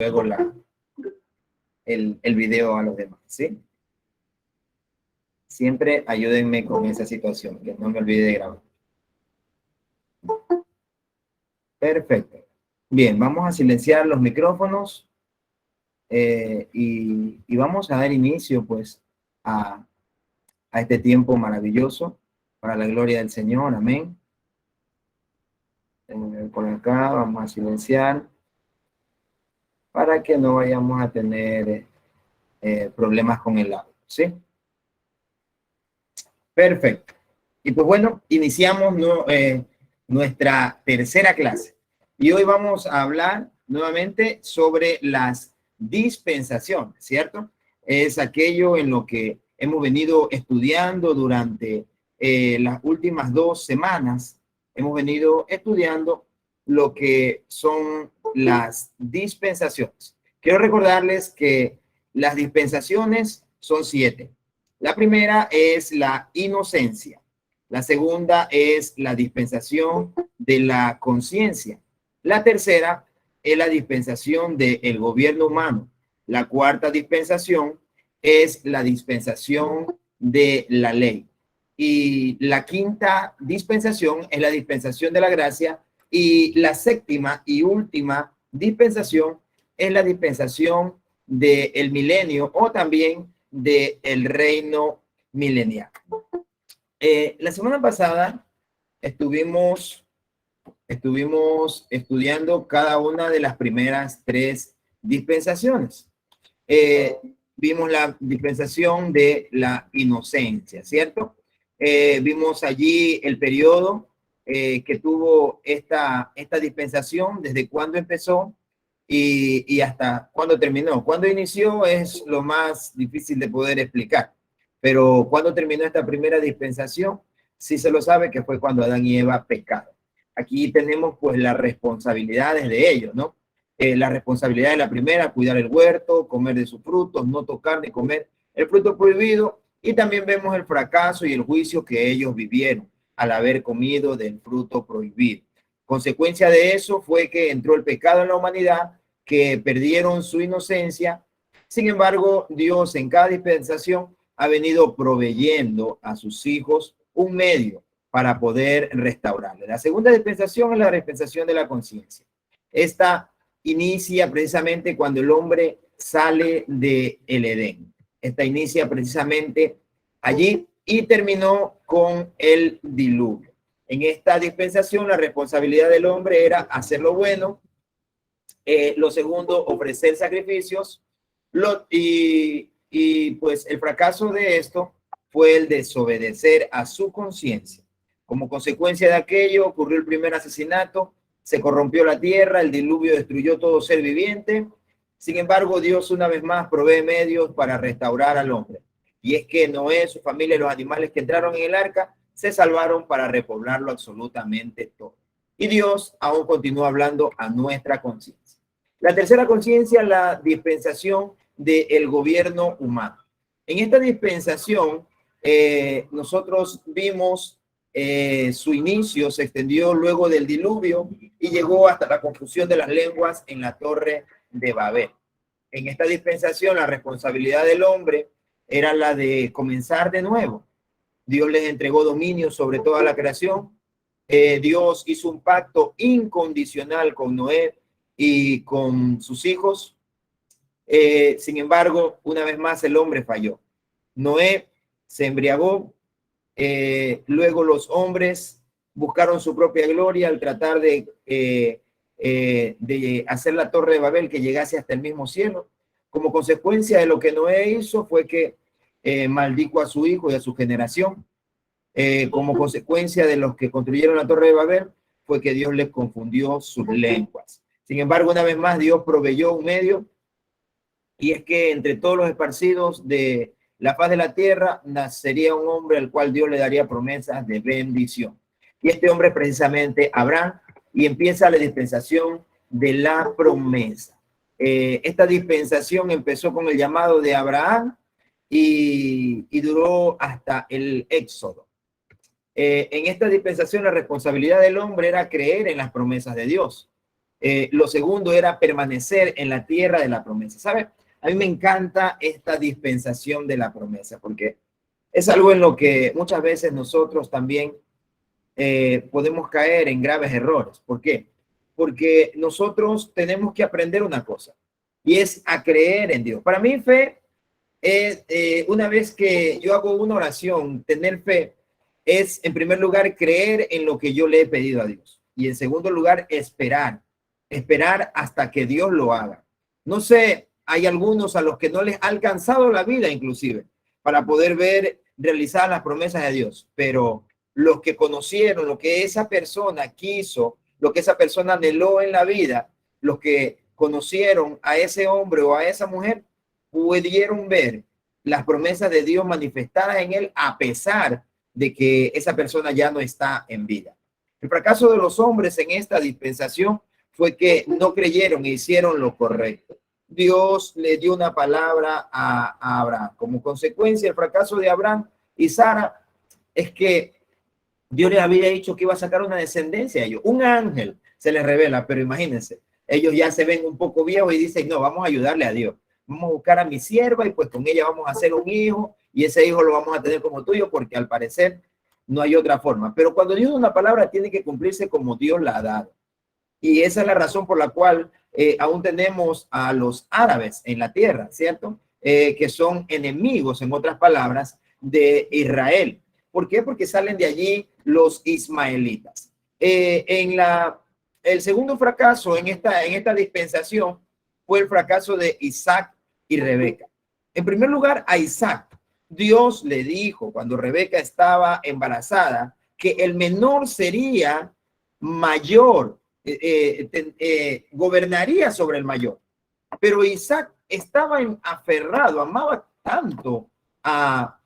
luego el video a los demás, ¿sí? Siempre ayúdenme con esa situación, que no me olvide de grabar. Perfecto. Bien, vamos a silenciar los micrófonos y vamos a dar inicio, pues, a este tiempo maravilloso para la gloria del Señor. Amén. Por acá vamos a silenciar para que no vayamos a tener problemas con el audio, ¿sí? Perfecto. Y pues bueno, iniciamos nuestra tercera clase. Y hoy vamos a hablar nuevamente sobre las dispensaciones, ¿cierto? Es aquello en lo que hemos venido estudiando durante las últimas 2 semanas. Hemos venido estudiando lo que son las dispensaciones. Quiero recordarles que las dispensaciones son 7. La primera es la inocencia. La segunda es la dispensación de la conciencia. La tercera es la dispensación del gobierno humano. La cuarta dispensación es la dispensación de la ley. Y la quinta dispensación es la dispensación de la gracia. Y la séptima y última dispensación es la dispensación del milenio o también del reino milenial. La semana pasada estuvimos estudiando cada una de las primeras 3 dispensaciones. Vimos la dispensación de la inocencia, ¿cierto? Vimos allí el periodo que tuvo esta dispensación, desde cuándo empezó y hasta cuándo terminó. Cuándo inició es lo más difícil de poder explicar, pero cuándo terminó esta primera dispensación, sí se lo sabe que fue cuando Adán y Eva pecaron. Aquí tenemos pues las responsabilidades de ellos, ¿no? La responsabilidad de la primera, cuidar el huerto, comer de sus frutos, no tocar ni comer el fruto prohibido, y también vemos el fracaso y el juicio que ellos vivieron al haber comido del fruto prohibido. Consecuencia de eso fue que entró el pecado en la humanidad, que perdieron su inocencia. Sin embargo, Dios en cada dispensación ha venido proveyendo a sus hijos un medio para poder restaurarle. La segunda dispensación es la dispensación de la conciencia. Esta inicia precisamente cuando el hombre sale del Edén. Esta inicia precisamente allí y terminó con el diluvio. En esta dispensación la responsabilidad del hombre era hacer lo bueno, lo segundo, ofrecer sacrificios, y pues el fracaso de esto fue el desobedecer a su conciencia. Como consecuencia de aquello ocurrió el primer asesinato, se corrompió la tierra, el diluvio destruyó todo ser viviente. Sin embargo, Dios una vez más provee medios para restaurar al hombre. Y es que Noé, su familia y los animales que entraron en el arca se salvaron para repoblarlo absolutamente todo. Y Dios aún continúa hablando a nuestra conciencia. La tercera conciencia, la dispensación del gobierno humano. En esta dispensación, nosotros vimos su inicio, se extendió luego del diluvio y llegó hasta la confusión de las lenguas en la torre de Babel. En esta dispensación, la responsabilidad del hombre era la de comenzar de nuevo. Dios les entregó dominio sobre toda la creación. Dios hizo un pacto incondicional con Noé y con sus hijos. Sin embargo, una vez más el hombre falló. Noé se embriagó. Luego los hombres buscaron su propia gloria al tratar de hacer la torre de Babel que llegase hasta el mismo cielo. Como consecuencia de lo que Noé hizo fue que maldijo a su hijo y a su generación. Como consecuencia de los que construyeron la torre de Babel fue que Dios les confundió sus lenguas. Sin embargo, una vez más Dios proveyó un medio, y es que entre todos los esparcidos de la faz de la tierra nacería un hombre al cual Dios le daría promesas de bendición. Y este hombre es precisamente Abraham, y empieza la dispensación de la promesa. Esta dispensación empezó con el llamado de Abraham y duró hasta el Éxodo. En esta dispensación la responsabilidad del hombre era creer en las promesas de Dios. Lo segundo era permanecer en la tierra de la promesa. ¿Sabe? A mí me encanta esta dispensación de la promesa, porque es algo en lo que muchas veces nosotros también podemos caer en graves errores. ¿Por qué? Porque nosotros tenemos que aprender una cosa, y es a creer en Dios. Para mí, fe es, una vez que yo hago una oración, tener fe es, en primer lugar, creer en lo que yo le he pedido a Dios. Y en segundo lugar, esperar hasta que Dios lo haga. No sé, hay algunos a los que no les ha alcanzado la vida, inclusive, para poder ver realizadas las promesas de Dios, pero los que conocieron lo que esa persona quiso, lo que esa persona anheló en la vida, los que conocieron a ese hombre o a esa mujer, pudieron ver las promesas de Dios manifestadas en él, a pesar de que esa persona ya no está en vida. El fracaso de los hombres en esta dispensación fue que no creyeron e hicieron lo correcto. Dios le dio una palabra a Abraham. Como consecuencia, el fracaso de Abraham y Sara es que Dios les había dicho que iba a sacar una descendencia a ellos. Un ángel se les revela, pero imagínense, ellos ya se ven un poco viejos y dicen, no, vamos a ayudarle a Dios. Vamos a buscar a mi sierva y pues con ella vamos a hacer un hijo y ese hijo lo vamos a tener como tuyo porque al parecer no hay otra forma. Pero cuando Dios da una palabra tiene que cumplirse como Dios la ha dado. Y esa es la razón por la cual aún tenemos a los árabes en la tierra, ¿cierto? Que son enemigos, en otras palabras, de Israel. ¿Por qué? Porque salen de allí los ismaelitas. El segundo fracaso en esta dispensación fue el fracaso de Isaac y Rebeca. En primer lugar, a Isaac, Dios le dijo cuando Rebeca estaba embarazada que el menor sería mayor, gobernaría sobre el mayor. Pero Isaac estaba aferrado, amaba tanto a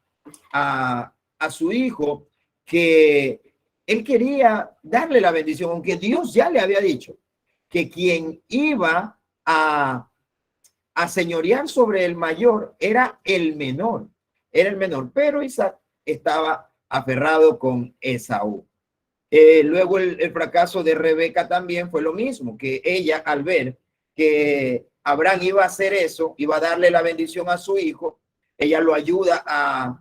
su hijo que él quería darle la bendición, aunque Dios ya le había dicho que quien iba a señorear sobre el mayor era el menor, pero Isaac estaba aferrado con Esaú. Luego el fracaso de Rebeca también fue lo mismo, que ella al ver que Abraham iba a hacer eso, iba a darle la bendición a su hijo, ella lo ayuda a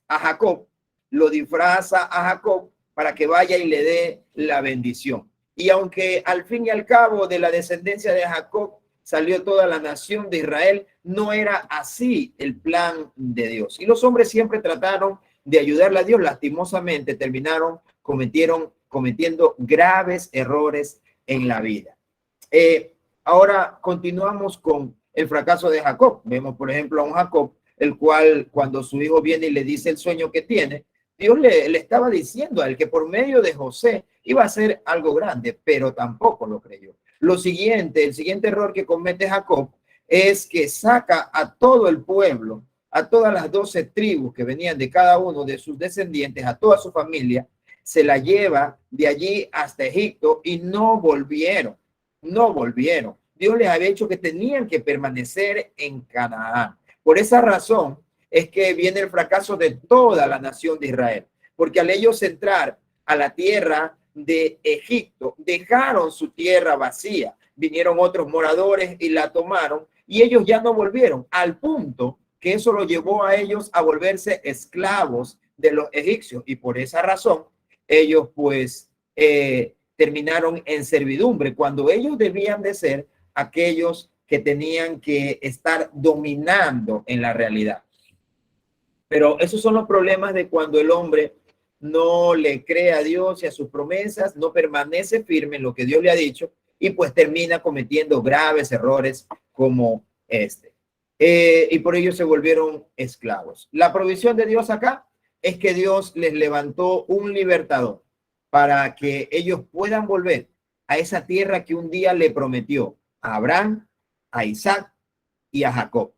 Jacob, lo disfraza a Jacob para que vaya y le dé la bendición. Y aunque al fin y al cabo de la descendencia de Jacob salió toda la nación de Israel, no era así el plan de Dios. Y los hombres siempre trataron de ayudarle a Dios, lastimosamente terminaron cometiendo graves errores en la vida. Ahora continuamos con el fracaso de Jacob. Vemos, por ejemplo, a un Jacob, el cual cuando su hijo viene y le dice el sueño que tiene, Dios le estaba diciendo a él que por medio de José iba a ser algo grande, pero tampoco lo creyó. El siguiente error que comete Jacob es que saca a todo el pueblo, a todas las 12 tribus que venían de cada uno de sus descendientes, a toda su familia, se la lleva de allí hasta Egipto y no volvieron. Dios les había dicho que tenían que permanecer en Canaán. Por esa razón es que viene el fracaso de toda la nación de Israel, porque al ellos entrar a la tierra de Egipto, dejaron su tierra vacía, vinieron otros moradores y la tomaron y ellos ya no volvieron, al punto que eso lo llevó a ellos a volverse esclavos de los egipcios y por esa razón ellos pues terminaron en servidumbre cuando ellos debían de ser aquellos que tenían que estar dominando en la realidad. Pero esos son los problemas de cuando el hombre no le cree a Dios y a sus promesas, no permanece firme en lo que Dios le ha dicho y pues termina cometiendo graves errores como este. Y por ello se volvieron esclavos. La provisión de Dios acá es que Dios les levantó un libertador para que ellos puedan volver a esa tierra que un día le prometió a Abraham, a Isaac y a Jacob.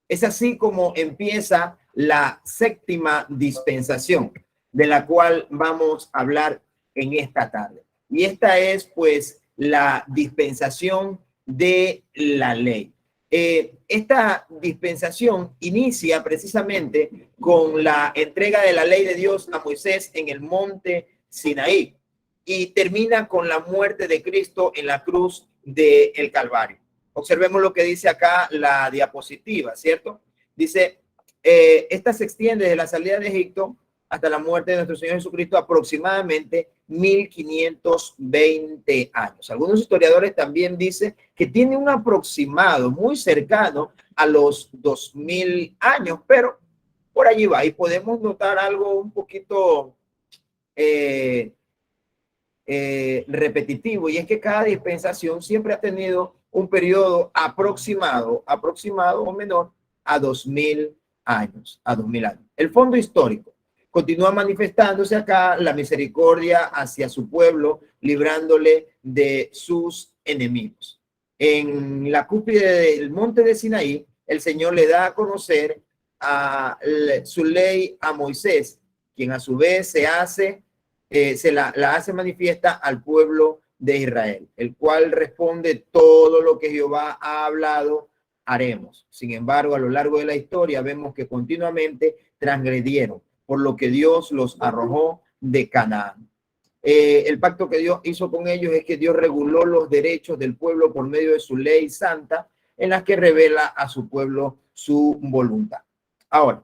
Es así como empieza la séptima dispensación, de la cual vamos a hablar en esta tarde. Y esta es pues la dispensación de la ley. Esta dispensación inicia precisamente con la entrega de la ley de Dios a Moisés en el monte Sinaí y termina con la muerte de Cristo en la cruz del Calvario. Observemos lo que dice acá la diapositiva, ¿cierto? Dice, esta se extiende de la salida de Egipto hasta la muerte de nuestro Señor Jesucristo, aproximadamente 1520 años. Algunos historiadores también dicen que tiene un aproximado muy cercano a los 2000 años, pero por allí va. Y podemos notar algo un poquito repetitivo, y es que cada dispensación siempre ha tenido un periodo aproximado o menor a 2000 años, El fondo histórico continúa manifestándose acá la misericordia hacia su pueblo, librándole de sus enemigos. En la cúspide del monte de Sinaí, el Señor le da a conocer su ley a Moisés, quien a su vez se la hace manifiesta al pueblo de Israel, el cual responde: todo lo que Jehová ha hablado, haremos. Sin embargo, a lo largo de la historia vemos que continuamente transgredieron, por lo que Dios los arrojó de Canaán. El pacto que Dios hizo con ellos es que Dios reguló los derechos del pueblo por medio de su ley santa, en la que revela a su pueblo su voluntad. Ahora,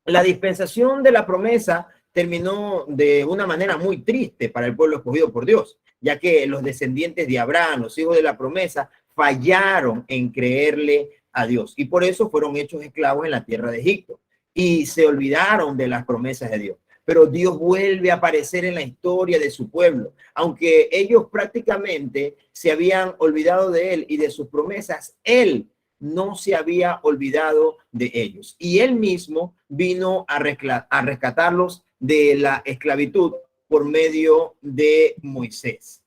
la dispensación de la promesa terminó de una manera muy triste para el pueblo escogido por Dios, ya que los descendientes de Abraham, los hijos de la promesa, fallaron en creerle a Dios y por eso fueron hechos esclavos en la tierra de Egipto y se olvidaron de las promesas de Dios. Pero Dios vuelve a aparecer en la historia de su pueblo, aunque ellos prácticamente se habían olvidado de él y de sus promesas. Él no se había olvidado de ellos y él mismo vino a rescatarlos de la esclavitud por medio de Moisés.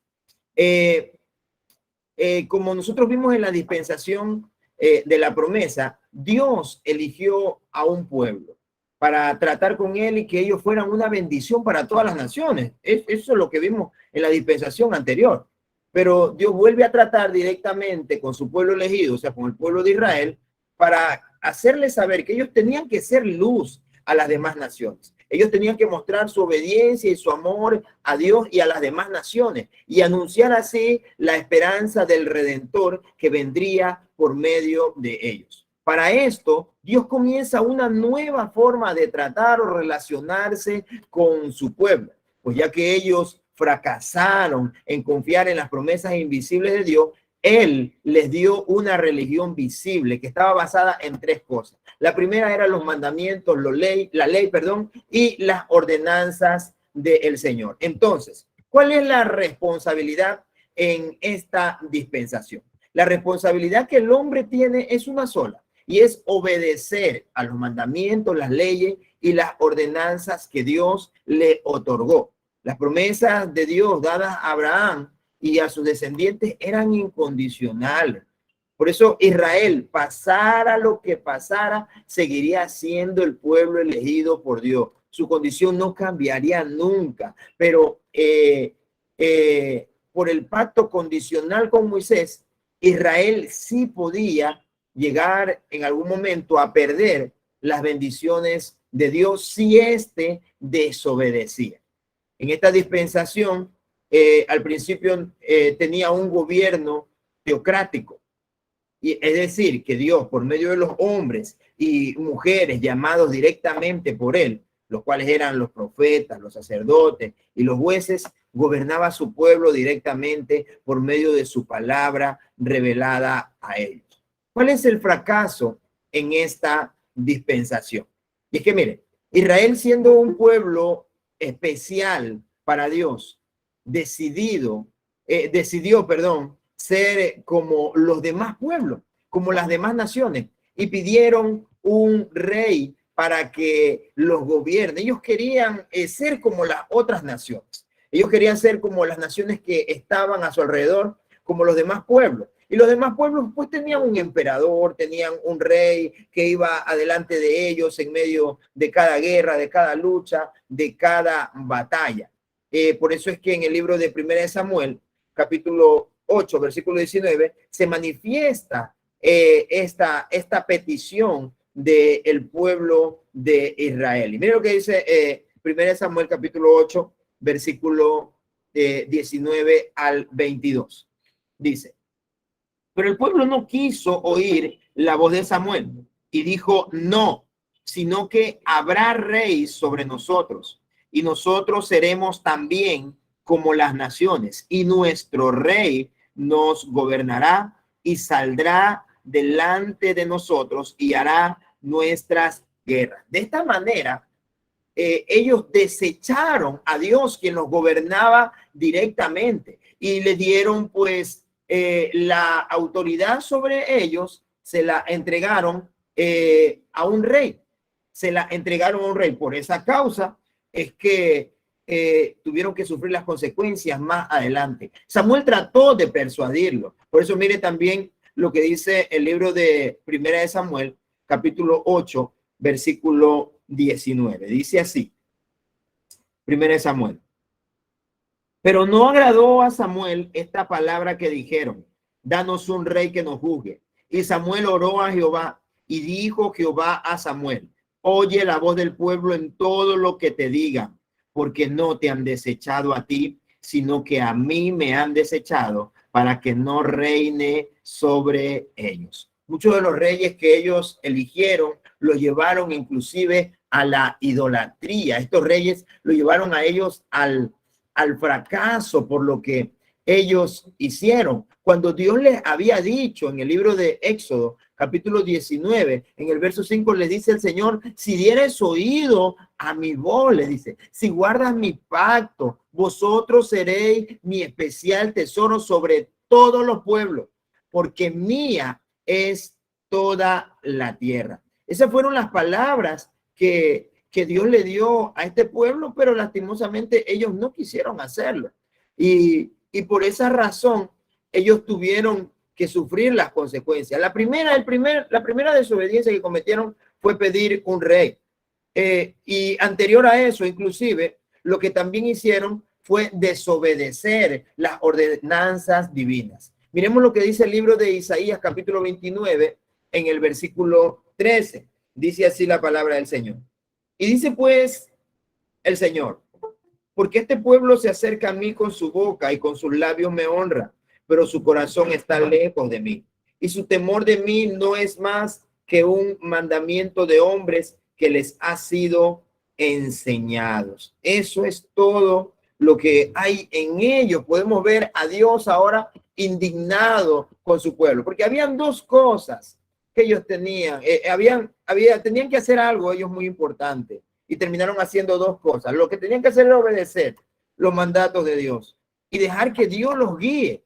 Como nosotros vimos en la dispensación de la promesa, Dios eligió a un pueblo para tratar con él y que ellos fueran una bendición para todas las naciones. Eso es lo que vimos en la dispensación anterior. Pero Dios vuelve a tratar directamente con su pueblo elegido, o sea, con el pueblo de Israel, para hacerles saber que ellos tenían que ser luz a las demás naciones. Ellos tenían que mostrar su obediencia y su amor a Dios y a las demás naciones y anunciar así la esperanza del Redentor que vendría por medio de ellos. Para esto, Dios comienza una nueva forma de tratar o relacionarse con su pueblo, pues ya que ellos fracasaron en confiar en las promesas invisibles de Dios, Él les dio una religión visible que estaba basada en tres cosas. La primera era los mandamientos, la ley, y las ordenanzas del Señor. Entonces, ¿cuál es la responsabilidad en esta dispensación? La responsabilidad que el hombre tiene es una sola, y es obedecer a los mandamientos, las leyes y las ordenanzas que Dios le otorgó. Las promesas de Dios dadas a Abraham y a sus descendientes eran incondicionales. Por eso Israel, pasara lo que pasara, seguiría siendo el pueblo elegido por Dios. Su condición no cambiaría nunca. Pero por el pacto condicional con Moisés, Israel sí podía llegar en algún momento a perder las bendiciones de Dios si éste desobedecía. En esta dispensación, al principio tenía un gobierno teocrático, y es decir, que Dios, por medio de los hombres y mujeres llamados directamente por él, los cuales eran los profetas, los sacerdotes y los jueces, gobernaba a su pueblo directamente por medio de su palabra revelada a ellos. ¿Cuál es el fracaso en esta dispensación? Y es que, mire, Israel, siendo un pueblo especial para Dios, decidió, ser como los demás pueblos, como las demás naciones, y pidieron un rey para que los gobierne. Ellos querían ser como las otras naciones. Ellos querían ser como las naciones que estaban a su alrededor, como los demás pueblos. Y los demás pueblos pues tenían un emperador, tenían un rey que iba adelante de ellos en medio de cada guerra, de cada lucha, de cada batalla. Por eso es que en el libro de 1 Samuel, capítulo 8, versículo 19, se manifiesta esta petición del pueblo de Israel. Y mire lo que dice 1 Samuel, capítulo 8, versículo 19 al 22. Dice: Pero el pueblo no quiso oír la voz de Samuel y dijo, no, sino que habrá rey sobre nosotros y nosotros seremos también como las naciones y nuestro rey nos gobernará y saldrá delante de nosotros y hará nuestras guerras. De esta manera, ellos desecharon a Dios, quien los gobernaba directamente, y le dieron pues la autoridad sobre ellos, se la entregaron a un rey, se la entregaron a un rey. Por esa causa es que tuvieron que sufrir las consecuencias más adelante. Samuel trató de persuadirlo. Por eso mire también lo que dice el libro de Primera de Samuel, capítulo 8, versículo 19. Dice así, Primera de Samuel. Pero no agradó a Samuel esta palabra que dijeron, danos un rey que nos juzgue. Y Samuel oró a Jehová y dijo Jehová a Samuel, oye la voz del pueblo en todo lo que te digan, porque no te han desechado a ti, sino que a mí me han desechado para que no reine sobre ellos. Muchos de los reyes que ellos eligieron lo llevaron inclusive a la idolatría. Estos reyes lo llevaron a ellos al fracaso por lo que ellos hicieron. Cuando Dios les había dicho en el libro de Éxodo, capítulo 19, en el verso 5, les dice el Señor, si dieres oído a mi voz, le dice, si guardas mi pacto, vosotros seréis mi especial tesoro sobre todos los pueblos, porque mía es toda la tierra. Esas fueron las palabras que Dios le dio a este pueblo, pero lastimosamente ellos no quisieron hacerlo. Y por esa razón, ellos tuvieron que sufrir las consecuencias. La primera desobediencia que cometieron fue pedir un rey. Y anterior a eso, inclusive, lo que también hicieron fue desobedecer las ordenanzas divinas. Miremos lo que dice el libro de Isaías, capítulo 29, en el versículo 13. Dice así la palabra del Señor. Y dice pues el Señor, porque este pueblo se acerca a mí con su boca y con sus labios me honra, pero su corazón está lejos de mí. Y su temor de mí no es más que un mandamiento de hombres que les ha sido enseñados. Eso es todo lo que hay en ellos. Podemos ver a Dios ahora indignado con su pueblo, porque habían dos cosas que ellos tenían. Tenían que hacer algo ellos muy importante y terminaron haciendo dos cosas. Lo que tenían que hacer era obedecer los mandatos de Dios y dejar que Dios los guíe.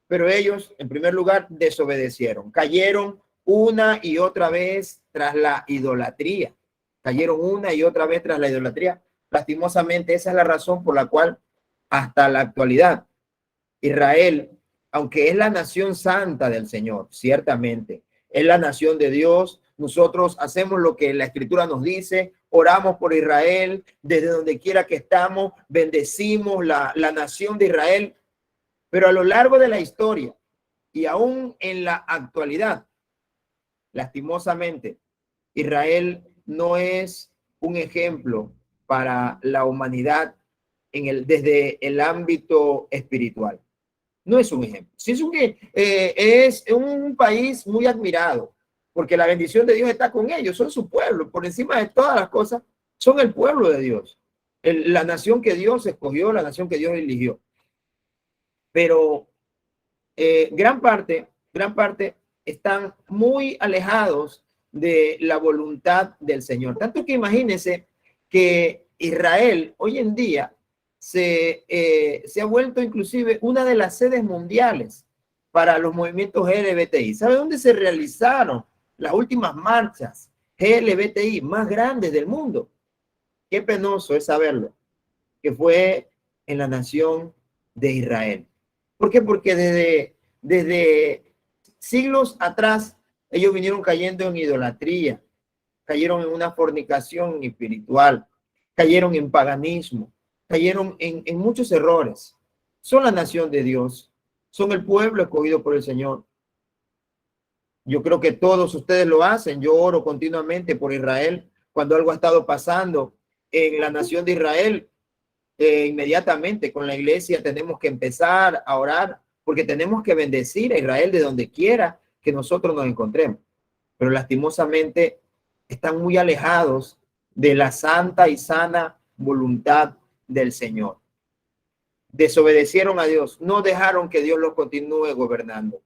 Pero ellos, en primer lugar, desobedecieron. Cayeron una y otra vez tras la idolatría. Cayeron una y otra vez tras la idolatría. Lastimosamente, esa es la razón por la cual hasta la actualidad Israel, aunque es la nación santa del Señor, ciertamente, es la nación de Dios. Nosotros hacemos lo que la Escritura nos dice, oramos por Israel, desde donde quiera que estamos, bendecimos la nación de Israel, pero a lo largo de la historia y aún en la actualidad, lastimosamente, Israel no es un ejemplo para la humanidad desde el ámbito espiritual. No es un ejemplo. Sí es un país muy admirado, porque la bendición de Dios está con ellos, son su pueblo, por encima de todas las cosas, son el pueblo de Dios, la nación que Dios escogió, la nación que Dios eligió. Pero gran parte están muy alejados de la voluntad del Señor. Tanto que imagínense que Israel hoy en día se ha vuelto inclusive una de las sedes mundiales para los movimientos LGBTI. ¿Sabe dónde se realizaron las últimas marchas LGBTI más grandes del mundo? Qué penoso es saberlo, que fue en la nación de Israel. ¿Por qué? Porque desde siglos atrás ellos vinieron cayendo en idolatría, cayeron en una fornicación espiritual, cayeron en paganismo, cayeron en muchos errores. Son la nación de Dios, son el pueblo escogido por el Señor. Yo creo que todos ustedes lo hacen. Yo oro continuamente por Israel. Cuando algo ha estado pasando en la nación de Israel, inmediatamente con la iglesia tenemos que empezar a orar porque tenemos que bendecir a Israel de donde quiera que nosotros nos encontremos. Pero lastimosamente están muy alejados de la santa y sana voluntad del Señor. Desobedecieron a Dios, no dejaron que Dios los continúe gobernando.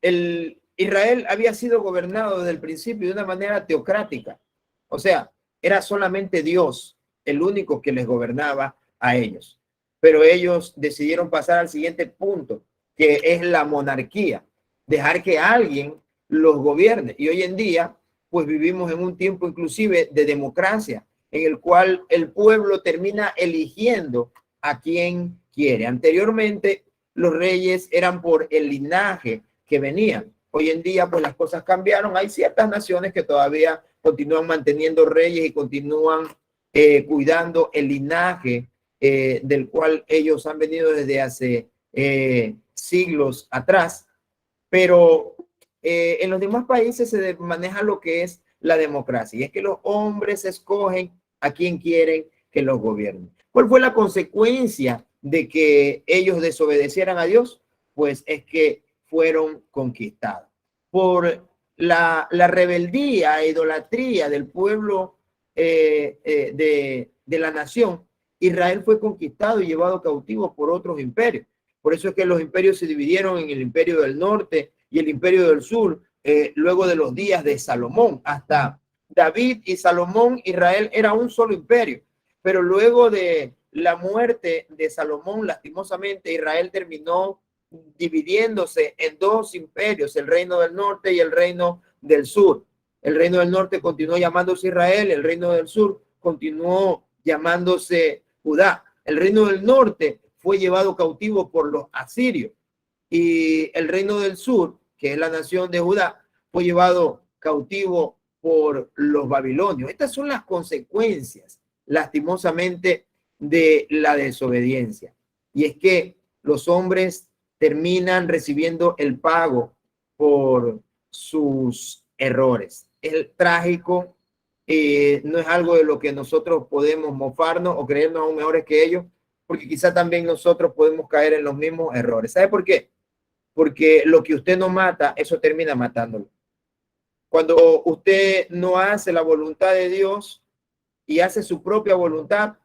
Israel había sido gobernado desde el principio de una manera teocrática. O sea, era solamente Dios el único que les gobernaba a ellos. Pero ellos decidieron pasar al siguiente punto, que es la monarquía, dejar que alguien los gobierne. Y hoy en día, pues vivimos en un tiempo inclusive de democracia, en el cual el pueblo termina eligiendo a quien quiere. Anteriormente, los reyes eran por el linaje que venían. Hoy en día, pues las cosas cambiaron. Hay ciertas naciones que todavía continúan manteniendo reyes y continúan cuidando el linaje del cual ellos han venido desde hace siglos atrás. Pero en los demás países se maneja lo que es la democracia, y es que los hombres escogen a quien quieren que los gobierne. ¿Cuál fue la consecuencia de que ellos desobedecieran a Dios? Pues es que fueron conquistados por la rebeldía e idolatría del pueblo de la nación. Israel fue conquistado y llevado cautivo por otros imperios. Por eso es que los imperios se dividieron en el imperio del norte y el imperio del sur, luego de los días de Salomón. Hasta David y Salomón, Israel era un solo imperio. Pero luego de la muerte de Salomón, lastimosamente, Israel terminó dividiéndose en dos imperios, el reino del norte y el reino del sur. El reino del norte continuó llamándose Israel, el reino del sur continuó llamándose Judá. El reino del norte fue llevado cautivo por los asirios y el reino del sur, que es la nación de Judá, fue llevado cautivo por los babilonios. Estas son las consecuencias, lastimosamente, de la desobediencia. Y es que los hombres terminan recibiendo el pago por sus errores. Es trágico, no es algo de lo que nosotros podemos mofarnos o creernos aún mejores que ellos, porque quizá también nosotros podemos caer en los mismos errores. ¿Sabe por qué? Porque lo que usted no mata, eso termina matándolo. Cuando usted no hace la voluntad de Dios y hace su propia voluntad,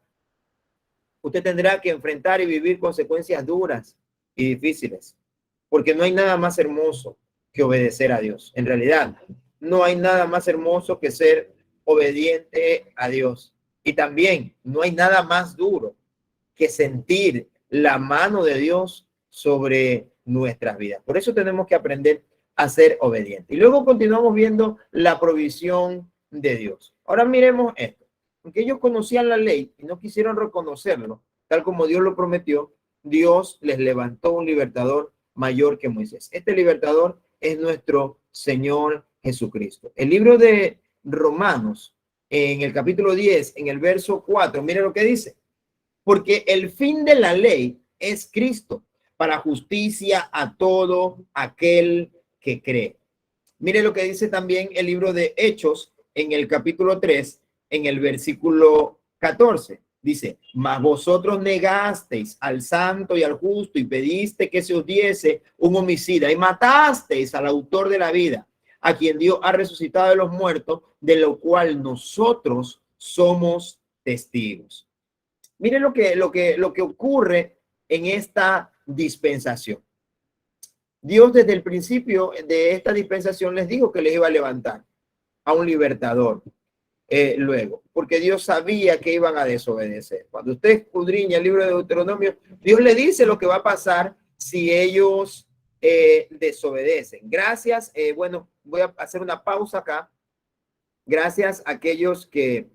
usted tendrá que enfrentar y vivir consecuencias duras y difíciles, porque no hay nada más hermoso que obedecer a Dios. En realidad, no hay nada más hermoso que ser obediente a Dios. Y también no hay nada más duro que sentir la mano de Dios sobre nuestras vidas. Por eso tenemos que aprender a ser obedientes. Y luego continuamos viendo la provisión de Dios. Ahora miremos esto. Aunque ellos conocían la ley y no quisieron reconocerlo, tal como Dios lo prometió, Dios les levantó un libertador mayor que Moisés. Este libertador es nuestro Señor Jesucristo. El libro de Romanos, en el capítulo 10, en el verso 4, mire lo que dice. Porque el fin de la ley es Cristo, para justicia a todo aquel que cree. Mire lo que dice también el libro de Hechos, en el capítulo 3, en el versículo 14. Dice, mas vosotros negasteis al santo y al justo y pediste que se os diese un homicida y matasteis al autor de la vida, a quien Dios ha resucitado de los muertos, de lo cual nosotros somos testigos. Miren lo que ocurre en esta dispensación. Dios desde el principio de esta dispensación les dijo que les iba a levantar a un libertador luego, porque Dios sabía que iban a desobedecer. Cuando usted escudriña el libro de Deuteronomio, Dios le dice lo que va a pasar si ellos desobedecen. Gracias, bueno, voy a hacer una pausa acá. Gracias a aquellos que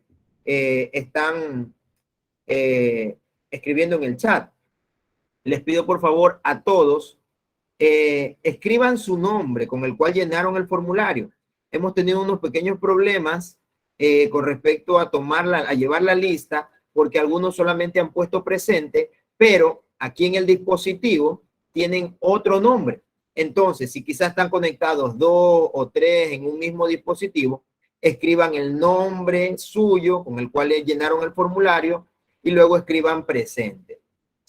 están escribiendo en el chat. Les pido por favor a todos, escriban su nombre con el cual llenaron el formulario. Hemos tenido unos pequeños problemas con respecto a a llevar la lista, porque algunos solamente han puesto presente, pero aquí en el dispositivo tienen otro nombre. Entonces, si quizás están conectados 2 o 3 en un mismo dispositivo, escriban el nombre suyo con el cual llenaron el formulario y luego escriban presente.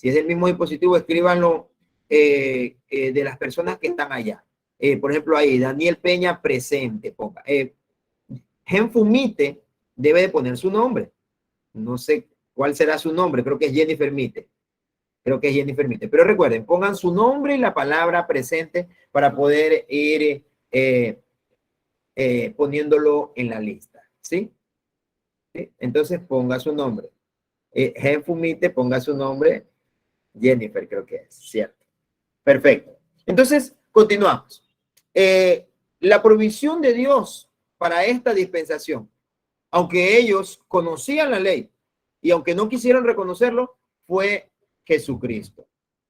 Si es del mismo dispositivo, escríbanlo de las personas que están allá. Por ejemplo, ahí, Daniel Peña presente, ponga. Genfumite debe de poner su nombre. No sé cuál será su nombre, creo que es Jennifer Mite. Creo que es Jennifer Mite. Pero recuerden, pongan su nombre y la palabra presente para poder ir poniéndolo en la lista. ¿Sí? ¿Sí? Entonces ponga su nombre. Genfumite, ponga su nombre. Jennifer, creo que es, cierto. Perfecto. Entonces, continuamos. La provisión de Dios para esta dispensación, aunque ellos conocían la ley y aunque no quisieron reconocerlo, fue Jesucristo.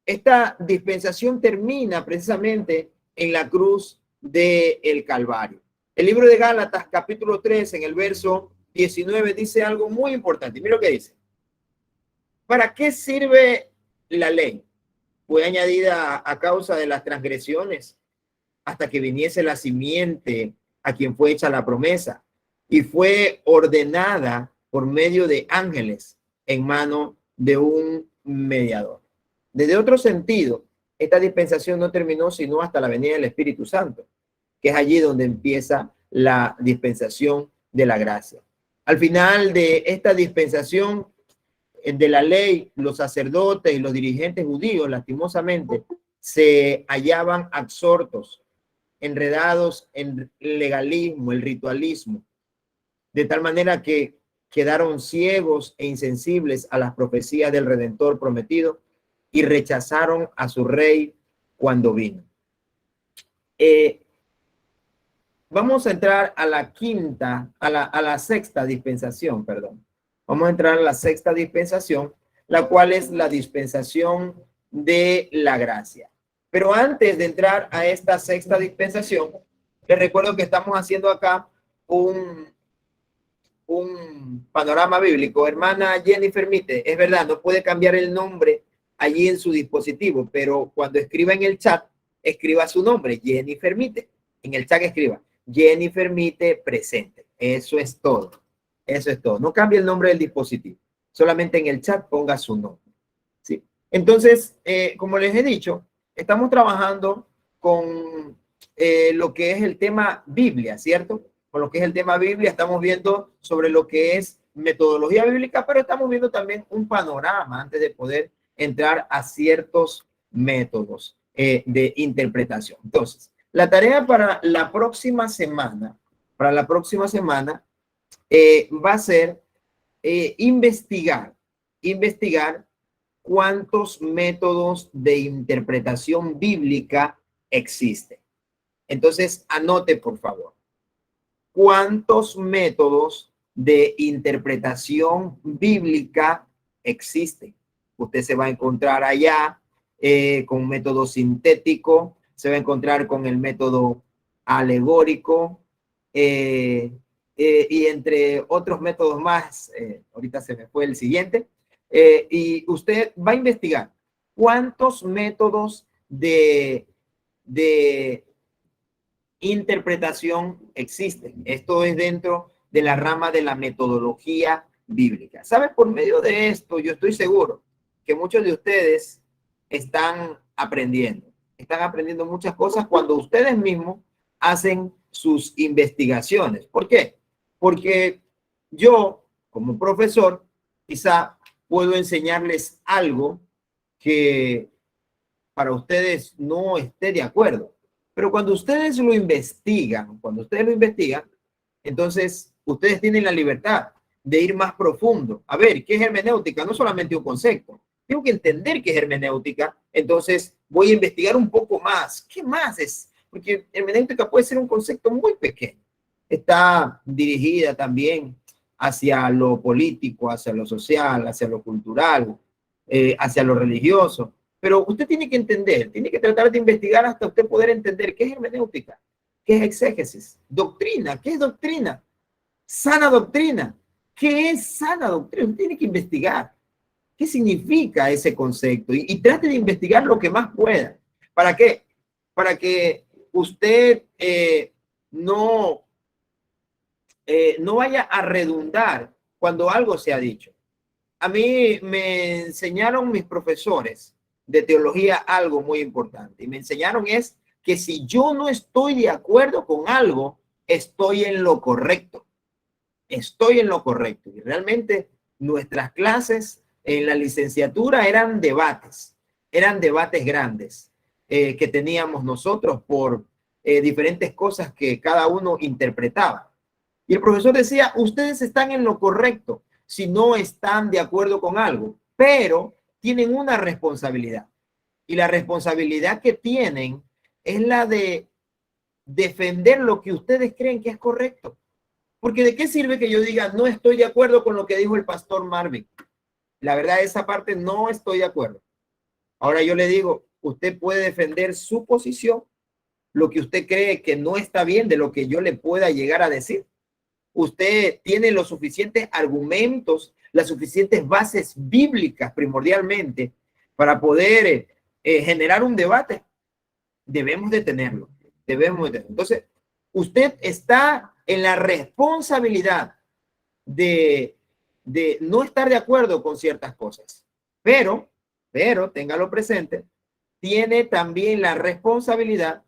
Esta dispensación termina precisamente en la cruz del Calvario. El libro de Gálatas, capítulo 3, en el verso 19, dice algo muy importante. Mira lo que dice. ¿Para qué sirve la ley? Fue añadida a causa de las transgresiones hasta que viniese la simiente a quien fue hecha la promesa, y fue ordenada por medio de ángeles en mano de un mediador. Desde otro sentido, esta dispensación no terminó sino hasta la venida del Espíritu Santo, que es allí donde empieza la dispensación de la gracia. Al final de esta dispensación de la ley, los sacerdotes y los dirigentes judíos, lastimosamente, se hallaban absortos, enredados en el legalismo, el ritualismo, de tal manera que quedaron ciegos e insensibles a las profecías del Redentor prometido y rechazaron a su rey cuando vino. Vamos a entrar a la sexta dispensación, perdón. Vamos a entrar a la sexta dispensación, la cual es la dispensación de la gracia. Pero antes de entrar a esta sexta dispensación, les recuerdo que estamos haciendo acá un panorama bíblico. Hermana Jennifer Mite, es verdad, no puede cambiar el nombre allí en su dispositivo, pero cuando escriba en el chat, escriba su nombre, Jennifer Mite. En el chat escriba Jennifer Mite presente. Eso es todo. Eso es todo. No cambie el nombre del dispositivo. Solamente en el chat ponga su nombre. ¿Sí? Entonces, como les he dicho, estamos trabajando con lo que es el tema Biblia, ¿cierto? Con lo que es el tema Biblia, estamos viendo sobre lo que es metodología bíblica, pero estamos viendo también un panorama antes de poder entrar a ciertos métodos de interpretación. Entonces, la tarea para la próxima semana, va a ser investigar cuántos métodos de interpretación bíblica existen. Entonces, anote, por favor, cuántos métodos de interpretación bíblica existen. Usted se va a encontrar allá con un método sintético, se va a encontrar con el método alegórico y entre otros métodos más. Ahorita se me fue el siguiente. Y usted va a investigar cuántos métodos de interpretación existen. Esto es dentro de la rama de la metodología bíblica. ¿Sabe? Por medio de esto, yo estoy seguro que muchos de ustedes están aprendiendo muchas cosas cuando ustedes mismos hacen sus investigaciones. ¿Por qué? Porque yo, como profesor, quizá puedo enseñarles algo que para ustedes no esté de acuerdo. Pero cuando ustedes lo investigan, entonces ustedes tienen la libertad de ir más profundo. A ver, ¿qué es hermenéutica? No solamente un concepto. Tengo que entender qué es hermenéutica, entonces voy a investigar un poco más. ¿Qué más es? Porque hermenéutica puede ser un concepto muy pequeño. Está dirigida también hacia lo político, hacia lo social, hacia lo cultural, hacia lo religioso. Pero usted tiene que entender, tiene que tratar de investigar hasta usted poder entender qué es hermenéutica, qué es exégesis, doctrina, qué es doctrina, sana doctrina, qué es sana doctrina. Usted tiene que investigar qué significa ese concepto y trate de investigar lo que más pueda. ¿Para qué? Para que usted no vaya a redundar cuando algo se ha dicho. a mí me enseñaron mis profesores de teología algo muy importante. Y me enseñaron es que si yo no estoy de acuerdo con algo, estoy en lo correcto. Estoy en lo correcto. Y realmente nuestras clases en la licenciatura eran debates grandes que teníamos nosotros por diferentes cosas que cada uno interpretaba. Y el profesor decía, ustedes están en lo correcto si no están de acuerdo con algo, pero tienen una responsabilidad. Y la responsabilidad que tienen es la de defender lo que ustedes creen que es correcto. Porque de qué sirve que yo diga, no estoy de acuerdo con lo que dijo el pastor Marvin. La verdad, esa parte no estoy de acuerdo. Ahora yo le digo, usted puede defender su posición, lo que usted cree que no está bien de lo que yo le pueda llegar a decir. Usted tiene los suficientes argumentos, las suficientes bases bíblicas primordialmente para poder generar un debate. Debemos de tenerlo, debemos de tenerlo. Entonces, usted está en la responsabilidad de, de no estar de acuerdo con ciertas cosas, pero, téngalo presente, tiene también la responsabilidad.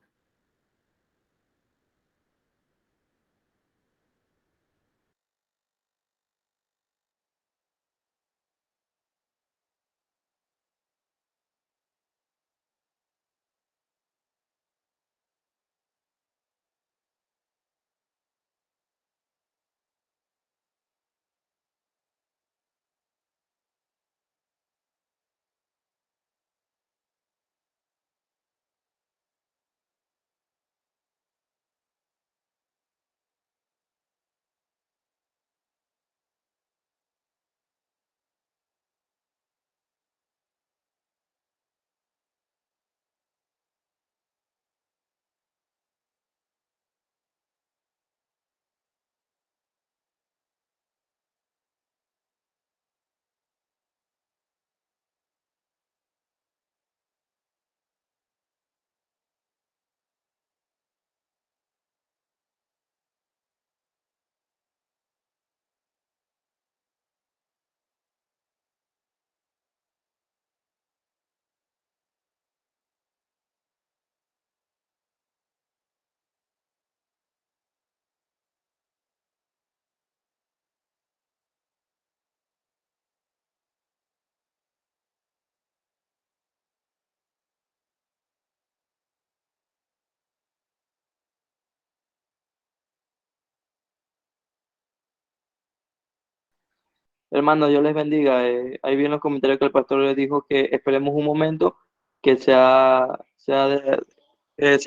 Hermano, Dios les bendiga. Ahí vi en los comentarios que el pastor les dijo que esperemos un momento, que se ha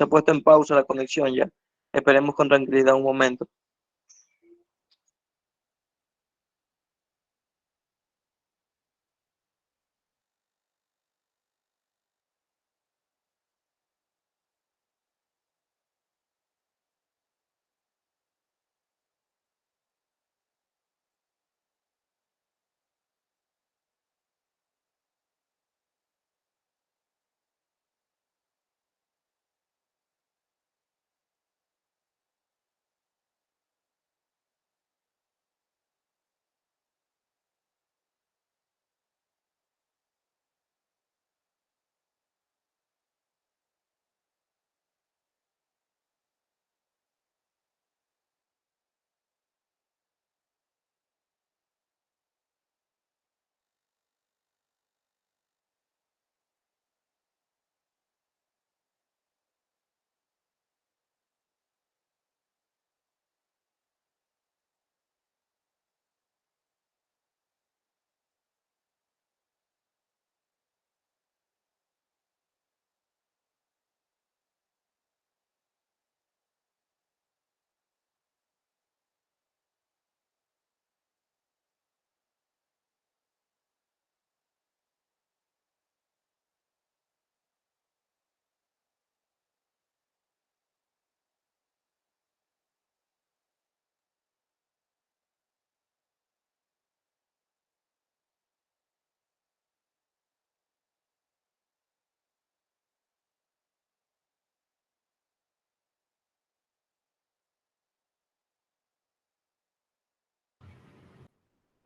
puesto en pausa la conexión ya. Esperemos con tranquilidad un momento.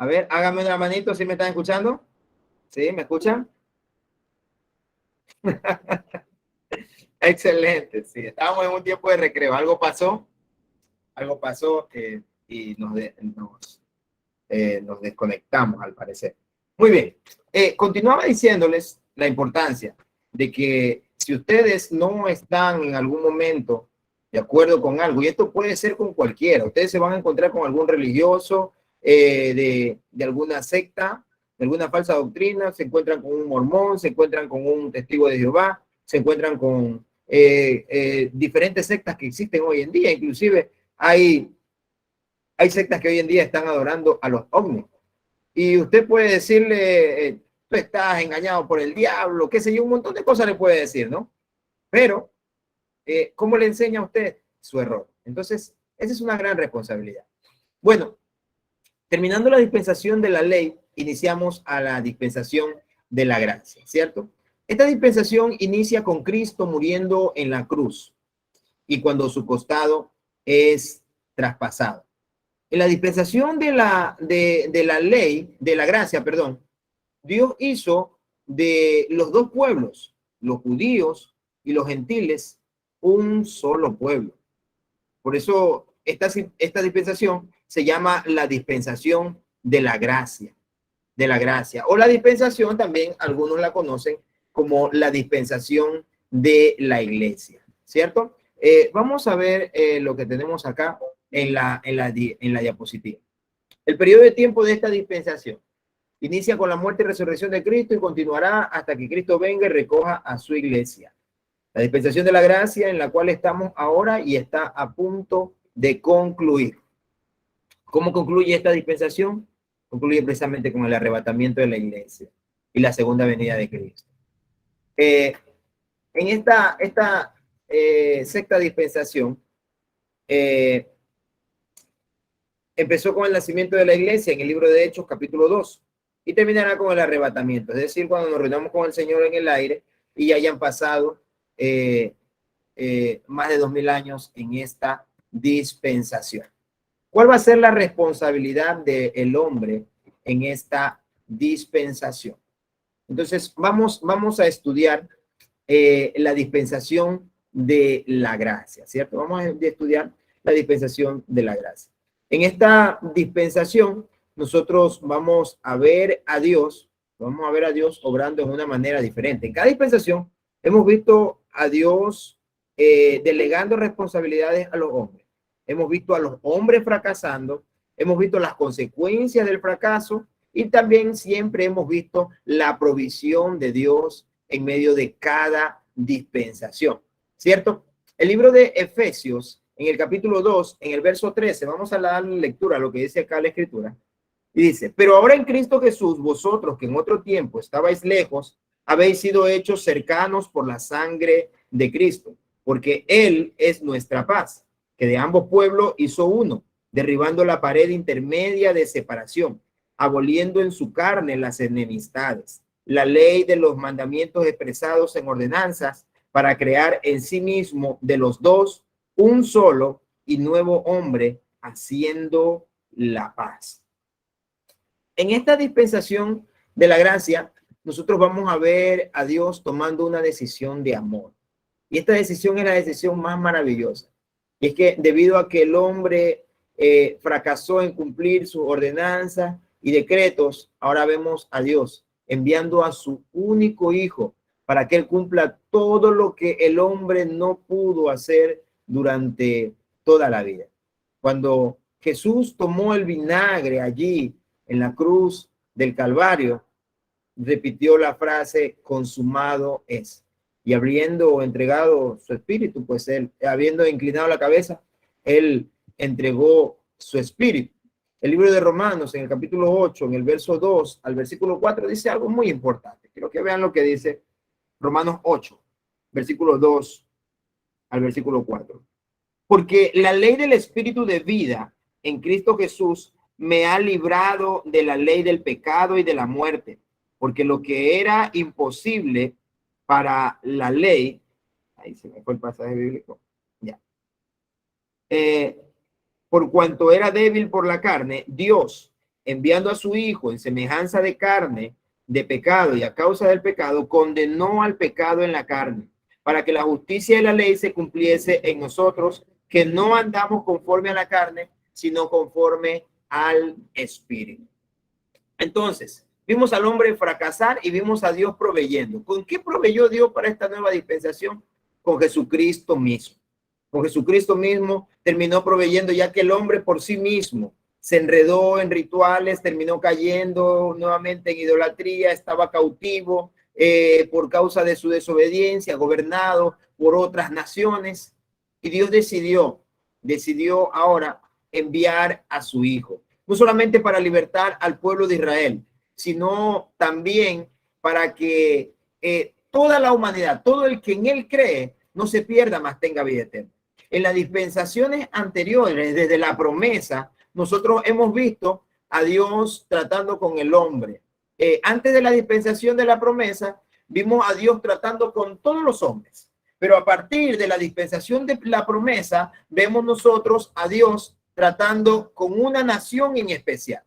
A ver, hágame una manito si me están escuchando. ¿Sí? ¿Me escuchan? Excelente, sí. Estábamos en un tiempo de recreo. Algo pasó y nos desconectamos, al parecer. Muy bien. Continuaba diciéndoles la importancia de que si ustedes no están en algún momento de acuerdo con algo, y esto puede ser con cualquiera, ustedes se van a encontrar con algún religioso de alguna secta, de alguna falsa doctrina, se encuentran con un mormón, se encuentran con un testigo de Jehová, se encuentran con diferentes sectas que existen hoy en día, inclusive hay sectas que hoy en día están adorando a los ovnis. Y usted puede decirle, tú estás engañado por el diablo, qué sé yo, un montón de cosas le puede decir, ¿no? Pero, ¿cómo le enseña a usted su error? Entonces, esa es una gran responsabilidad. Bueno, terminando la dispensación de la ley, iniciamos a la dispensación de la gracia, ¿cierto? Esta dispensación inicia con Cristo muriendo en la cruz y cuando su costado es traspasado. En la dispensación de la ley, de la gracia, perdón, Dios hizo de los dos pueblos, los judíos y los gentiles, un solo pueblo. Por eso esta dispensación se llama la dispensación de la gracia, o la dispensación también algunos la conocen como la dispensación de la iglesia, ¿cierto? Vamos a ver lo que tenemos acá en la diapositiva. El periodo de tiempo de esta dispensación inicia con la muerte y resurrección de Cristo y continuará hasta que Cristo venga y recoja a su iglesia. La dispensación de la gracia en la cual estamos ahora y está a punto de concluir. ¿Cómo concluye esta dispensación? Concluye precisamente con el arrebatamiento de la iglesia y la segunda venida de Cristo. En esta sexta dispensación, empezó con el nacimiento de la iglesia en el libro de Hechos, capítulo 2, y terminará con el arrebatamiento, es decir, cuando nos reunamos con el Señor en el aire y ya hayan pasado más de 2000 años en esta dispensación. ¿Cuál va a ser la responsabilidad del hombre en esta dispensación? Entonces, vamos a estudiar la dispensación de la gracia, ¿cierto? Vamos a estudiar la dispensación de la gracia. En esta dispensación, nosotros vamos a ver a Dios obrando en una manera diferente. En cada dispensación hemos visto a Dios delegando responsabilidades a los hombres. Hemos visto a los hombres fracasando, hemos visto las consecuencias del fracaso y también siempre hemos visto la provisión de Dios en medio de cada dispensación, ¿cierto? El libro de Efesios, en el capítulo 2, en el verso 13, vamos a dar lectura a lo que dice acá la escritura, y dice, pero ahora en Cristo Jesús, vosotros que en otro tiempo estabais lejos, habéis sido hechos cercanos por la sangre de Cristo, porque Él es nuestra paz, que de ambos pueblos hizo uno, derribando la pared intermedia de separación, aboliendo en su carne las enemistades, la ley de los mandamientos expresados en ordenanzas, para crear en sí mismo de los dos un solo y nuevo hombre, haciendo la paz. En esta dispensación de la gracia, nosotros vamos a ver a Dios tomando una decisión de amor. Y esta decisión es la decisión más maravillosa. Y es que debido a que el hombre fracasó en cumplir sus ordenanzas y decretos, ahora vemos a Dios enviando a su único hijo para que él cumpla todo lo que el hombre no pudo hacer durante toda la vida. Cuando Jesús tomó el vinagre allí en la cruz del Calvario, repitió la frase consumado es. Y habiendo entregado su espíritu, pues él, habiendo inclinado la cabeza, él entregó su espíritu. El libro de Romanos, en el capítulo 8, en el verso 2 al versículo 4, dice algo muy importante. Quiero que vean lo que dice Romanos 8, versículo 2 al versículo 4. Porque la ley del espíritu de vida en Cristo Jesús me ha librado de la ley del pecado y de la muerte, porque lo que era imposible para la ley, ahí se me fue el pasaje bíblico, ya. Por cuanto era débil por la carne, Dios, enviando a su Hijo en semejanza de carne, de pecado, y a causa del pecado, condenó al pecado en la carne, para que la justicia de la ley se cumpliese en nosotros, que no andamos conforme a la carne, sino conforme al Espíritu. Entonces, vimos al hombre fracasar y vimos a Dios proveyendo. ¿Con qué proveyó Dios para esta nueva dispensación? Con Jesucristo mismo. Con Jesucristo mismo terminó proveyendo, ya que el hombre por sí mismo se enredó en rituales, terminó cayendo nuevamente en idolatría, estaba cautivo por causa de su desobediencia, gobernado por otras naciones. Y Dios decidió ahora enviar a su Hijo, no solamente para libertar al pueblo de Israel, sino también para que toda la humanidad, todo el que en él cree, no se pierda, mas tenga vida eterna. En las dispensaciones anteriores, desde la promesa, nosotros hemos visto a Dios tratando con el hombre. Antes de la dispensación de la promesa, vimos a Dios tratando con todos los hombres. Pero a partir de la dispensación de la promesa, vemos nosotros a Dios tratando con una nación en especial.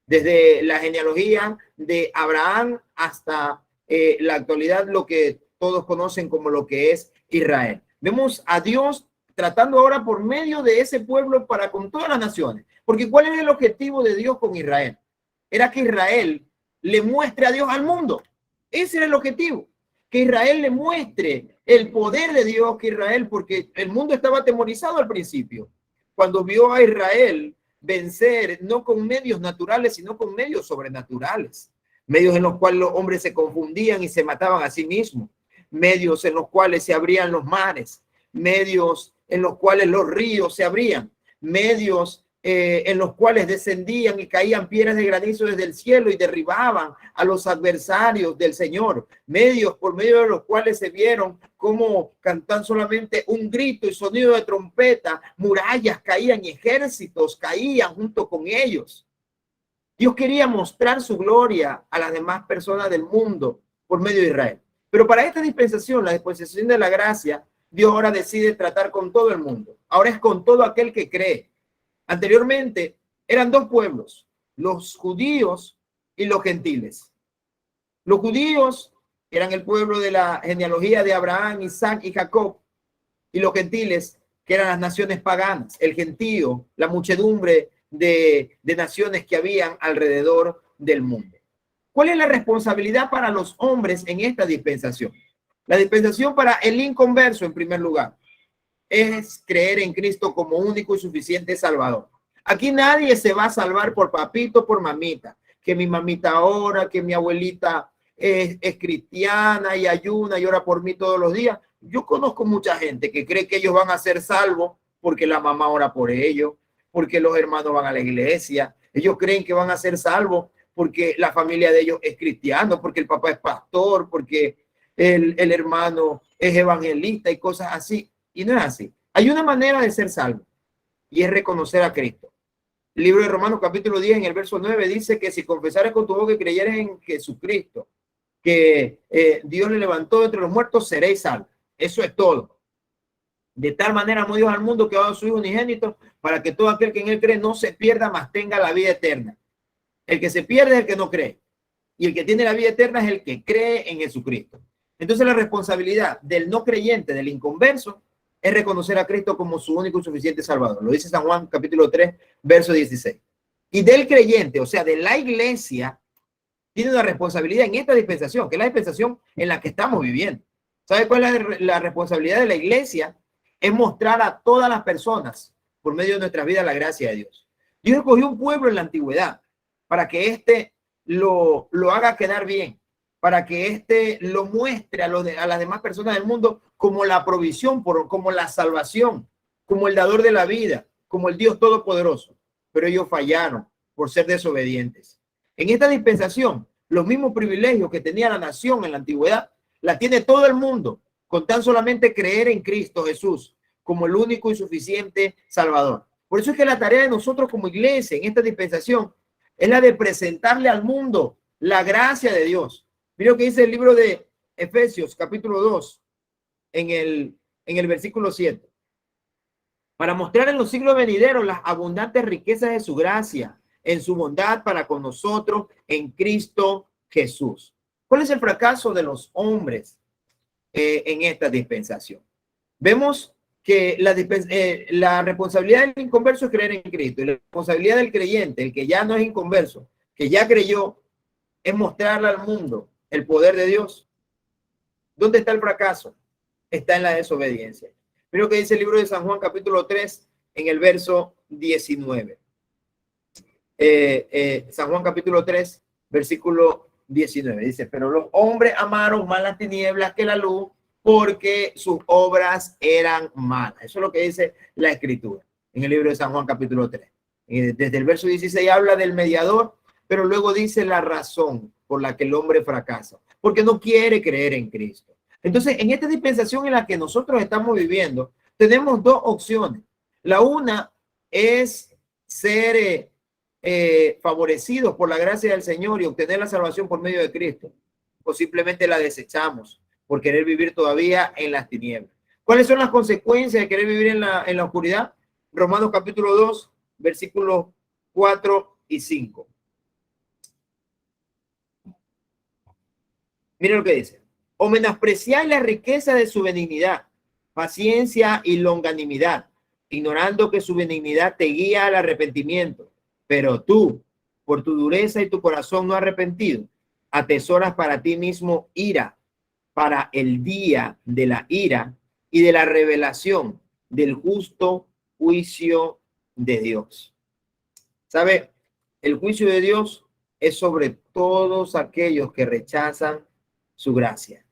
Desde la genealogía de Abraham hasta la actualidad, lo que todos conocen como lo que es Israel. Vemos a Dios tratando ahora por medio de ese pueblo para con todas las naciones. Porque ¿cuál era el objetivo de Dios con Israel? Era que Israel le muestre a Dios al mundo. Ese era el objetivo. Que Israel le muestre el poder de Dios, que Israel, porque el mundo estaba atemorizado al principio. Cuando vio a Israel vencer, no con medios naturales, sino con medios sobrenaturales. Medios en los cuales los hombres se confundían y se mataban a sí mismos. Medios en los cuales se abrían los mares. Medios en los cuales los ríos se abrían. Medios en los cuales descendían y caían piedras de granizo desde el cielo y derribaban a los adversarios del Señor. Medios por medio de los cuales se vieron cómo cantan solamente un grito y sonido de trompeta, murallas caían y ejércitos caían junto con ellos. Dios quería mostrar su gloria a las demás personas del mundo por medio de Israel. Pero para esta dispensación, la dispensación de la gracia, Dios ahora decide tratar con todo el mundo. Ahora es con todo aquel que cree. Anteriormente eran dos pueblos, los judíos y los gentiles. Los judíos eran el pueblo de la genealogía de Abraham, Isaac y Jacob, y los gentiles, que eran las naciones paganas, el gentío, la muchedumbre de naciones que habían alrededor del mundo. ¿Cuál es la responsabilidad para los hombres en esta dispensación? La dispensación para el inconverso, en primer lugar, es creer en Cristo como único y suficiente Salvador. Aquí nadie se va a salvar por papito, por mamita, que mi mamita ora, que mi abuelita es cristiana y ayuna y ora por mí todos los días. Yo conozco mucha gente que cree que ellos van a ser salvos porque la mamá ora por ellos, porque los hermanos van a la iglesia. Ellos creen que van a ser salvos porque la familia de ellos es cristiano, porque el papá es pastor, porque el hermano es evangelista y cosas así. Y no es así. Hay una manera de ser salvo y es reconocer a Cristo. El libro de Romanos capítulo 10 en el verso 9 dice que si confesares con tu boca y creyeres en Jesucristo, que Dios le levantó entre los muertos, seréis salvos. Eso es todo. De tal manera amó Dios al mundo que ha dado a su Hijo unigénito para que todo aquel que en él cree no se pierda, mas tenga la vida eterna. El que se pierde es el que no cree. Y el que tiene la vida eterna es el que cree en Jesucristo. Entonces la responsabilidad del no creyente, del inconverso, es reconocer a Cristo como su único y suficiente Salvador. Lo dice San Juan capítulo 3, verso 16. Y del creyente, o sea, de la iglesia, tiene una responsabilidad en esta dispensación, que es la dispensación en la que estamos viviendo. ¿Sabe cuál es la responsabilidad de la iglesia? Es mostrar a todas las personas, por medio de nuestras vidas, la gracia de Dios. Dios escogió un pueblo en la antigüedad para que éste lo haga quedar bien, para que éste lo muestre a las demás personas del mundo como la provisión, como la salvación, como el dador de la vida, como el Dios todopoderoso. Pero ellos fallaron por ser desobedientes. En esta dispensación, los mismos privilegios que tenía la nación en la antigüedad, la tiene todo el mundo, con tan solamente creer en Cristo Jesús como el único y suficiente Salvador. Por eso es que la tarea de nosotros como iglesia en esta dispensación es la de presentarle al mundo la gracia de Dios. Mira lo que dice el libro de Efesios, capítulo 2, en el versículo 7. Para mostrar en los siglos venideros las abundantes riquezas de su gracia en su bondad para con nosotros en Cristo Jesús. ¿Cuál es el fracaso de los hombres en esta dispensación? Vemos que la responsabilidad del inconverso es creer en Cristo, y la responsabilidad del creyente, el que ya no es inconverso, que ya creyó, es mostrarle al mundo el poder de Dios. ¿Dónde está el fracaso? Está en la desobediencia. Mira lo que dice el libro de San Juan, capítulo 3, en el verso 19. San Juan, capítulo 3, versículo 19. Dice, pero los hombres amaron más las tinieblas que la luz, porque sus obras eran malas. Eso es lo que dice la Escritura en el libro de San Juan, capítulo 3. Desde el verso 16 habla del mediador, pero luego dice la razón por la que el hombre fracasa, porque no quiere creer en Cristo. Entonces, en esta dispensación en la que nosotros estamos viviendo, tenemos dos opciones. La una es ser favorecidos por la gracia del Señor y obtener la salvación por medio de Cristo, o simplemente la desechamos por querer vivir todavía en las tinieblas. ¿Cuáles son las consecuencias de querer vivir en la oscuridad? Romanos capítulo 2, versículos 4 y 5. Miren lo que dice. O menospreciáis la riqueza de su benignidad, paciencia y longanimidad, ignorando que su benignidad te guía al arrepentimiento. Pero tú, por tu dureza y tu corazón no arrepentido, atesoras para ti mismo ira, para el día de la ira y de la revelación del justo juicio de Dios. ¿Sabe? El juicio de Dios es sobre todos aquellos que rechazan su gracia.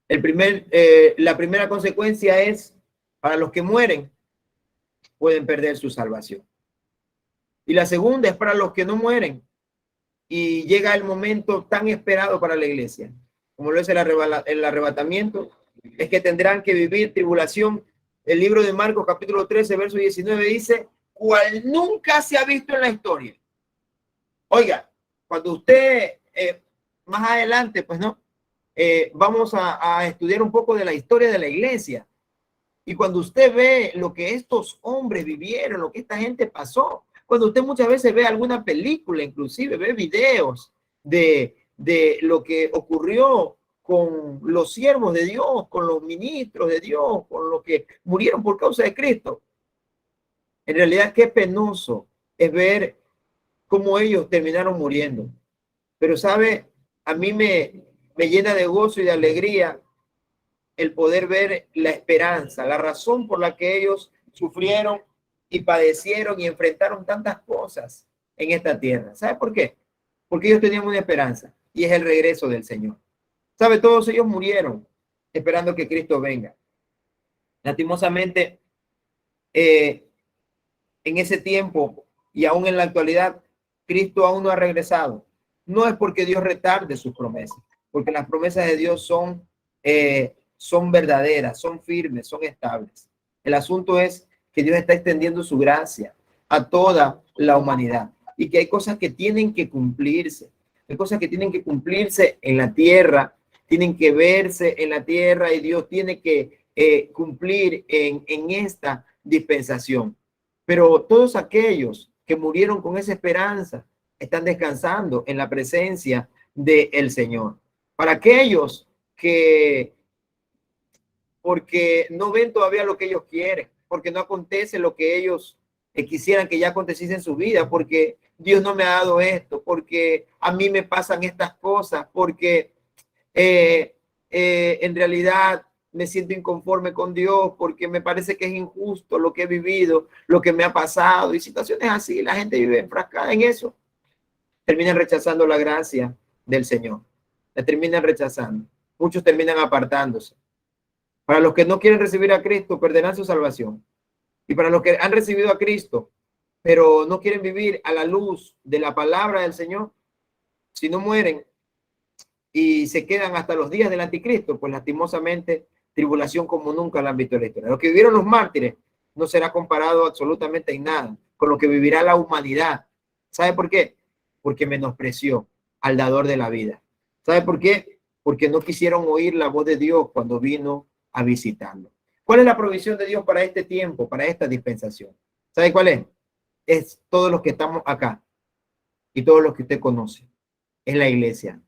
La primera consecuencia es, para los que mueren, pueden perder su salvación. Y la segunda es para los que no mueren y llega el momento tan esperado para la iglesia, como lo es el arrebatamiento, es que tendrán que vivir tribulación. El libro de Marcos, capítulo 13, verso 19, dice, cual nunca se ha visto en la historia. Oiga, cuando usted, más adelante, pues no, vamos a estudiar un poco de la historia de la iglesia. Y cuando usted ve lo que estos hombres vivieron, lo que esta gente pasó, cuando usted muchas veces ve alguna película, inclusive ve videos de lo que ocurrió con los siervos de Dios, con los ministros de Dios, con los que murieron por causa de Cristo. En realidad, qué penoso es ver cómo ellos terminaron muriendo. Pero, ¿sabe? A mí me llena de gozo y de alegría el poder ver la esperanza, la razón por la que ellos sufrieron y padecieron y enfrentaron tantas cosas en esta tierra. ¿Sabe por qué? Porque ellos tenían una esperanza y es el regreso del Señor. ¿Sabe? Todos ellos murieron esperando que Cristo venga. Lastimosamente, en ese tiempo y aún en la actualidad, Cristo aún no ha regresado. No es porque Dios retarde sus promesas, porque las promesas de Dios son verdaderas, son firmes, son estables. El asunto es que Dios está extendiendo su gracia a toda la humanidad y que hay cosas que tienen que cumplirse. Hay cosas que tienen que cumplirse en la tierra, tienen que verse en la tierra y Dios tiene que cumplir en esta dispensación. Pero todos aquellos que murieron con esa esperanza están descansando en la presencia del Señor. Para aquellos que, porque no ven todavía lo que ellos quieren, porque no acontece lo que ellos quisieran que ya aconteciese en su vida, porque Dios no me ha dado esto, porque a mí me pasan estas cosas, porque en realidad me siento inconforme con Dios, porque me parece que es injusto lo que he vivido, lo que me ha pasado, y situaciones así. La gente vive enfrascada en eso. Terminan rechazando la gracia del Señor. La terminan rechazando. Muchos terminan apartándose. Para los que no quieren recibir a Cristo, perderán su salvación. Y para los que han recibido a Cristo, pero no quieren vivir a la luz de la palabra del Señor, si no mueren y se quedan hasta los días del anticristo, pues lastimosamente tribulación como nunca la han visto en la historia. Lo que vivieron los mártires no será comparado absolutamente en nada con lo que vivirá la humanidad. ¿Sabe por qué? Porque menospreció al dador de la vida. ¿Sabe por qué? Porque no quisieron oír la voz de Dios cuando vino a visitarlo. ¿Cuál es la provisión de Dios para este tiempo, para esta dispensación? ¿Sabe cuál es? es todos los que estamos acá y todos los que usted conoce. Es la iglesia.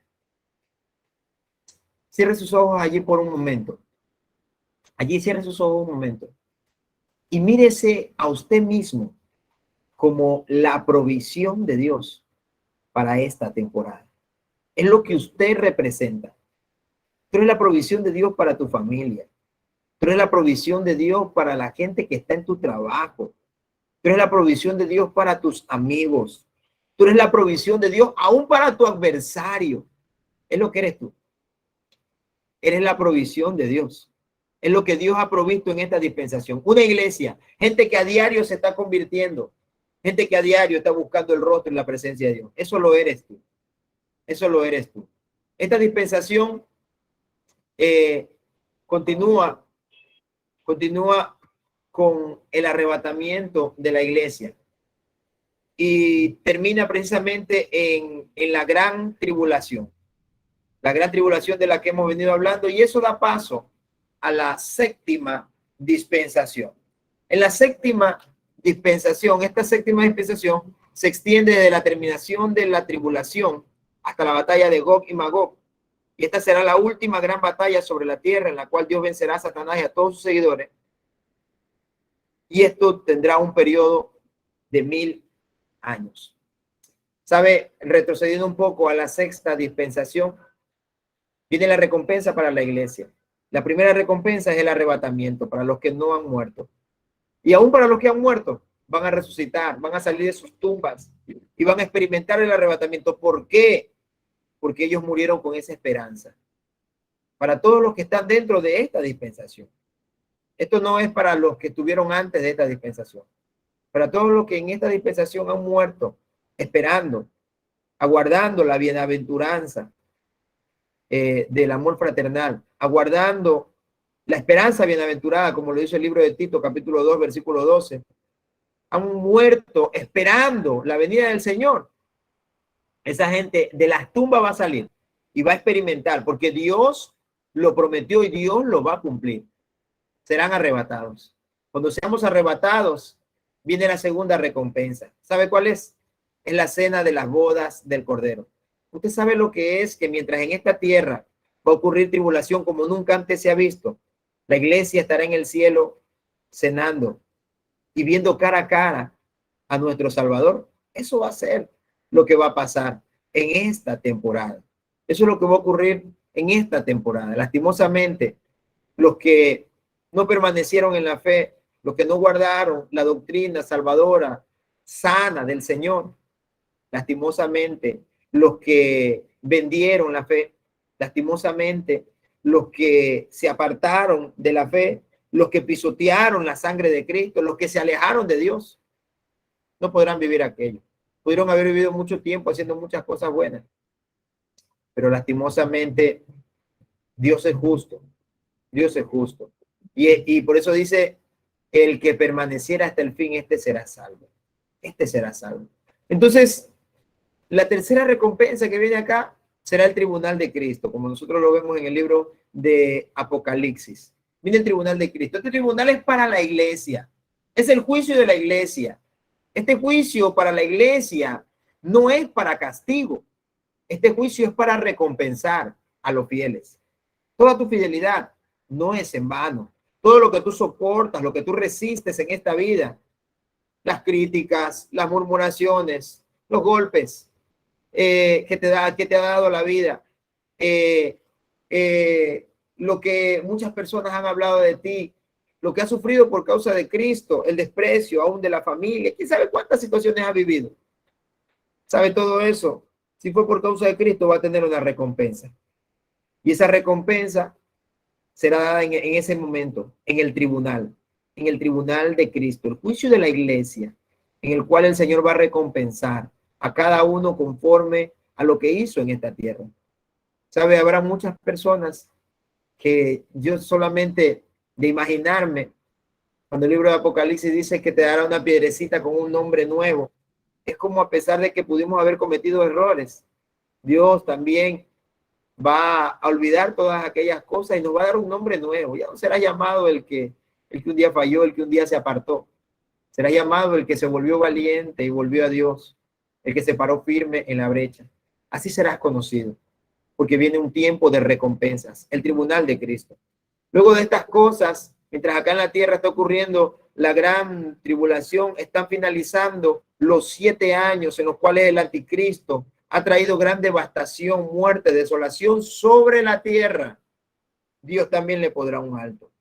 Cierre sus ojos allí por un momento. Allí cierre sus ojos un momento. Y mírese a usted mismo como la provisión de Dios para esta temporada. Es lo que usted representa. Tú eres la provisión de Dios para tu familia. Tú eres la provisión de Dios para la gente que está en tu trabajo. Tú eres la provisión de Dios para tus amigos. Tú eres la provisión de Dios aún para tu adversario. Es lo que eres tú. Eres la provisión de Dios. Es lo que Dios ha provisto en esta dispensación. Una iglesia, gente que a diario se está convirtiendo, gente que a diario está buscando el rostro y la presencia de Dios. Eso lo eres tú. Eso lo eres tú. Esta dispensación continúa con el arrebatamiento de la iglesia y termina precisamente en la gran tribulación de la que hemos venido hablando, y eso da paso a la séptima dispensación. En la séptima dispensación, esta séptima dispensación se extiende desde la terminación de la tribulación hasta la batalla de Gog y Magog. Y esta será la última gran batalla sobre la tierra en la cual Dios vencerá a Satanás y a todos sus seguidores. Y esto tendrá un periodo de 1000 años. ¿Sabe? Retrocediendo un poco a la sexta dispensación, viene la recompensa para la iglesia. La primera recompensa es el arrebatamiento para los que no han muerto. Y aún para los que han muerto, van a resucitar, van a salir de sus tumbas y van a experimentar el arrebatamiento. ¿Por qué? Porque ellos murieron con esa esperanza. Para todos los que están dentro de esta dispensación. Esto no es para los que estuvieron antes de esta dispensación. Para todos los que en esta dispensación han muerto, esperando, aguardando la bienaventuranza del amor fraternal, aguardando la esperanza bienaventurada, como lo dice el libro de Tito, capítulo 2, versículo 12. Han muerto esperando la venida del Señor. Esa gente de las tumbas va a salir y va a experimentar, porque Dios lo prometió y Dios lo va a cumplir. Serán arrebatados. Cuando seamos arrebatados, viene la segunda recompensa. ¿Sabe cuál es? Es la cena de las bodas del Cordero. Usted sabe lo que es que mientras en esta tierra va a ocurrir tribulación como nunca antes se ha visto, la iglesia estará en el cielo cenando y viendo cara a cara a nuestro Salvador. Eso va a ser lo que va a pasar en esta temporada. Eso es lo que va a ocurrir en esta temporada. Lastimosamente, los que no permanecieron en la fe, los que no guardaron la doctrina salvadora, sana del Señor, lastimosamente, los que vendieron la fe, lastimosamente, los que se apartaron de la fe, los que pisotearon la sangre de Cristo, los que se alejaron de Dios, no podrán vivir aquello. Pudieron haber vivido mucho tiempo haciendo muchas cosas buenas, pero lastimosamente Dios es justo. Dios es justo. Y por eso dice, el que permaneciera hasta el fin, este será salvo. Este será salvo. Entonces, la tercera recompensa que viene acá será el tribunal de Cristo, como nosotros lo vemos en el libro de Apocalipsis. Viene el tribunal de Cristo. Este tribunal es para la iglesia. Es el juicio de la iglesia. Este juicio para la iglesia no es para castigo. Este juicio es para recompensar a los fieles. Toda tu fidelidad no es en vano. Todo lo que tú soportas, lo que tú resistes en esta vida, las críticas, las murmuraciones, los golpes que te ha dado la vida, lo que muchas personas han hablado de ti, lo que has sufrido por causa de Cristo, el desprecio aún de la familia, quién sabe cuántas situaciones has vivido. ¿Sabe todo eso? Si fue por causa de Cristo, va a tener una recompensa. Y esa recompensa será dada en ese momento, en el tribunal de Cristo, el juicio de la iglesia, en el cual el Señor va a recompensar a cada uno conforme a lo que hizo en esta tierra. ¿Sabe? Habrá muchas personas que yo solamente de imaginarme, cuando el libro de Apocalipsis dice que te dará una piedrecita con un nombre nuevo, es como a pesar de que pudimos haber cometido errores, Dios también va a olvidar todas aquellas cosas y nos va a dar un nombre nuevo. Ya no será llamado el que un día falló, el que un día se apartó, Será llamado el que se volvió valiente y volvió a Dios, el que se paró firme en la brecha. Así serás conocido, porque viene un tiempo de recompensas, el tribunal de Cristo. Luego de estas cosas, mientras acá en la tierra está ocurriendo la gran tribulación, están finalizando los 7 años en los cuales el anticristo ha traído gran devastación, muerte, desolación sobre la tierra. Dios también le pondrá un alto.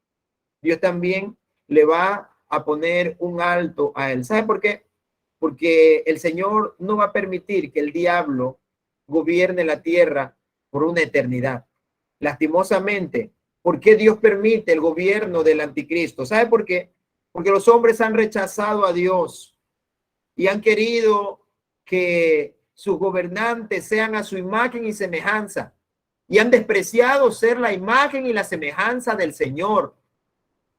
Dios también le va a poner un alto a él. ¿Sabe por qué? Porque el Señor no va a permitir que el diablo gobierne la tierra por una eternidad. Lastimosamente, ¿por qué Dios permite el gobierno del anticristo? ¿Sabe por qué? Porque los hombres han rechazado a Dios y han querido que sus gobernantes sean a su imagen y semejanza, y han despreciado ser la imagen y la semejanza del Señor.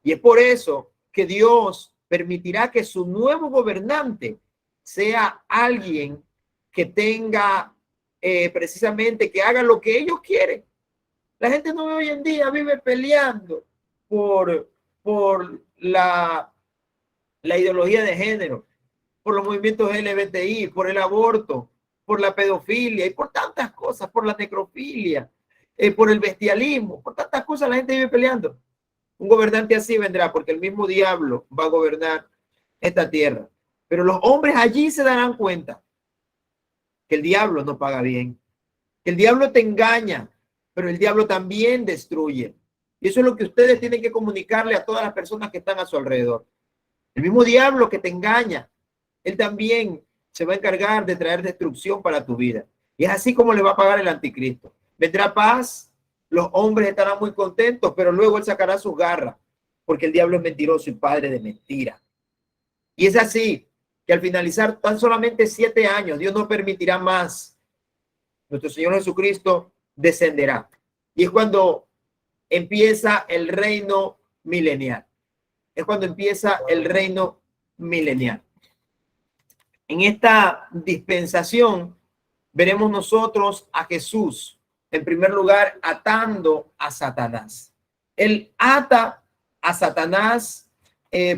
Y es por eso que Dios permitirá que su nuevo gobernante sea alguien que tenga precisamente, que haga lo que ellos quieren. La gente no hoy en día vive peleando por la ideología de género, por los movimientos LGBTI, por el aborto, por la pedofilia y por tantas cosas, por la necrofilia, por el bestialismo, por tantas cosas la gente vive peleando. Un gobernante así vendrá porque el mismo diablo va a gobernar esta tierra. Pero los hombres allí se darán cuenta que el diablo no paga bien, que el diablo te engaña, pero el diablo también destruye. Y eso es lo que ustedes tienen que comunicarle a todas las personas que están a su alrededor. El mismo diablo que te engaña, él también se va a encargar de traer destrucción para tu vida. Y es así como le va a pagar el anticristo. Vendrá paz, los hombres estarán muy contentos, pero luego él sacará sus garras, porque el diablo es mentiroso y padre de mentira. Y es así que al finalizar tan solamente 7 años, Dios no permitirá más. Nuestro Señor Jesucristo descenderá. Y es cuando empieza el reino milenial. Es cuando empieza el reino milenial. En esta dispensación veremos nosotros a Jesús, en primer lugar, atando a Satanás. Él ata a Satanás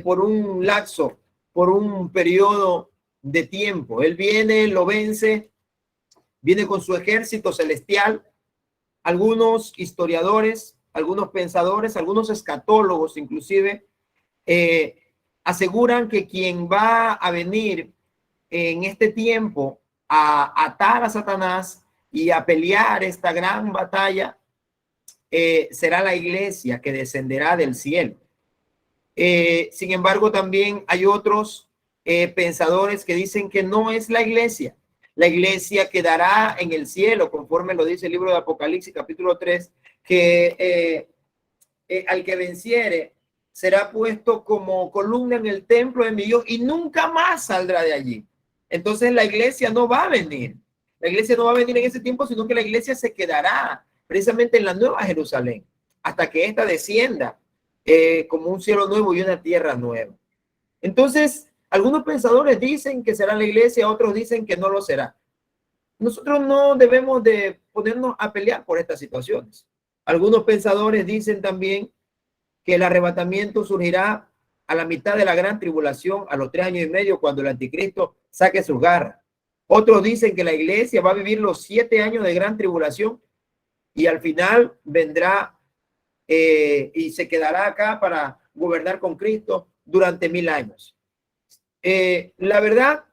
por un lapso, por un periodo de tiempo. Él viene, lo vence, viene con su ejército celestial. Algunos historiadores, algunos pensadores, algunos escatólogos inclusive, aseguran que quien va a venir en este tiempo a atar a Satanás y a pelear esta gran batalla será la iglesia que descenderá del cielo. Sin embargo, también hay otros pensadores que dicen que no es la iglesia. La iglesia quedará en el cielo, conforme lo dice el libro de Apocalipsis, capítulo 3, que al que venciere será puesto como columna en el templo de mi Dios y nunca más saldrá de allí. Entonces la iglesia no va a venir. La iglesia no va a venir en ese tiempo, sino que la iglesia se quedará precisamente en la nueva Jerusalén hasta que ésta descienda como un cielo nuevo y una tierra nueva. Entonces, algunos pensadores dicen que será la iglesia, otros dicen que no lo será. Nosotros no debemos de ponernos a pelear por estas situaciones. Algunos pensadores dicen también que el arrebatamiento surgirá a la mitad de la gran tribulación, a los 3 años y medio, cuando el anticristo saque sus garras. Otros dicen que la iglesia va a vivir los 7 años de gran tribulación y al final vendrá y se quedará acá para gobernar con Cristo durante 1000 años. La verdad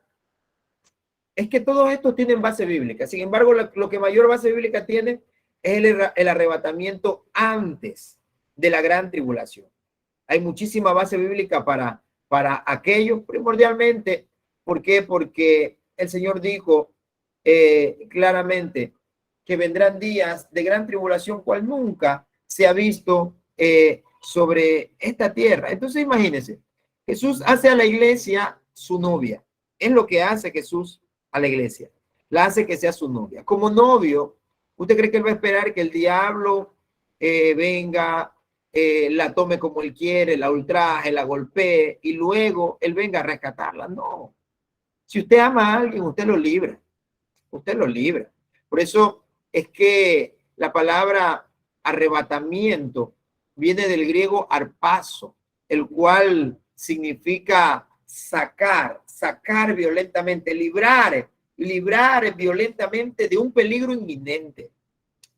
es que todos estos tienen base bíblica. Sin embargo, lo que mayor base bíblica tiene es el arrebatamiento antes de la gran tribulación. Hay muchísima base bíblica para aquello, primordialmente. ¿Por qué? Porque el Señor dijo claramente que vendrán días de gran tribulación, cual nunca se ha visto sobre esta tierra. Entonces, imagínense, Jesús hace a la iglesia su novia. Es lo que hace Jesús a la iglesia. La hace que sea su novia. Como novio, ¿usted cree que él va a esperar que el diablo venga, la tome como él quiere, la ultraje, la golpee y luego él venga a rescatarla? No. Si usted ama a alguien, usted lo libra. Usted lo libra. Por eso es que la palabra arrebatamiento viene del griego arpazo, el cual significa sacar violentamente, librar violentamente de un peligro inminente.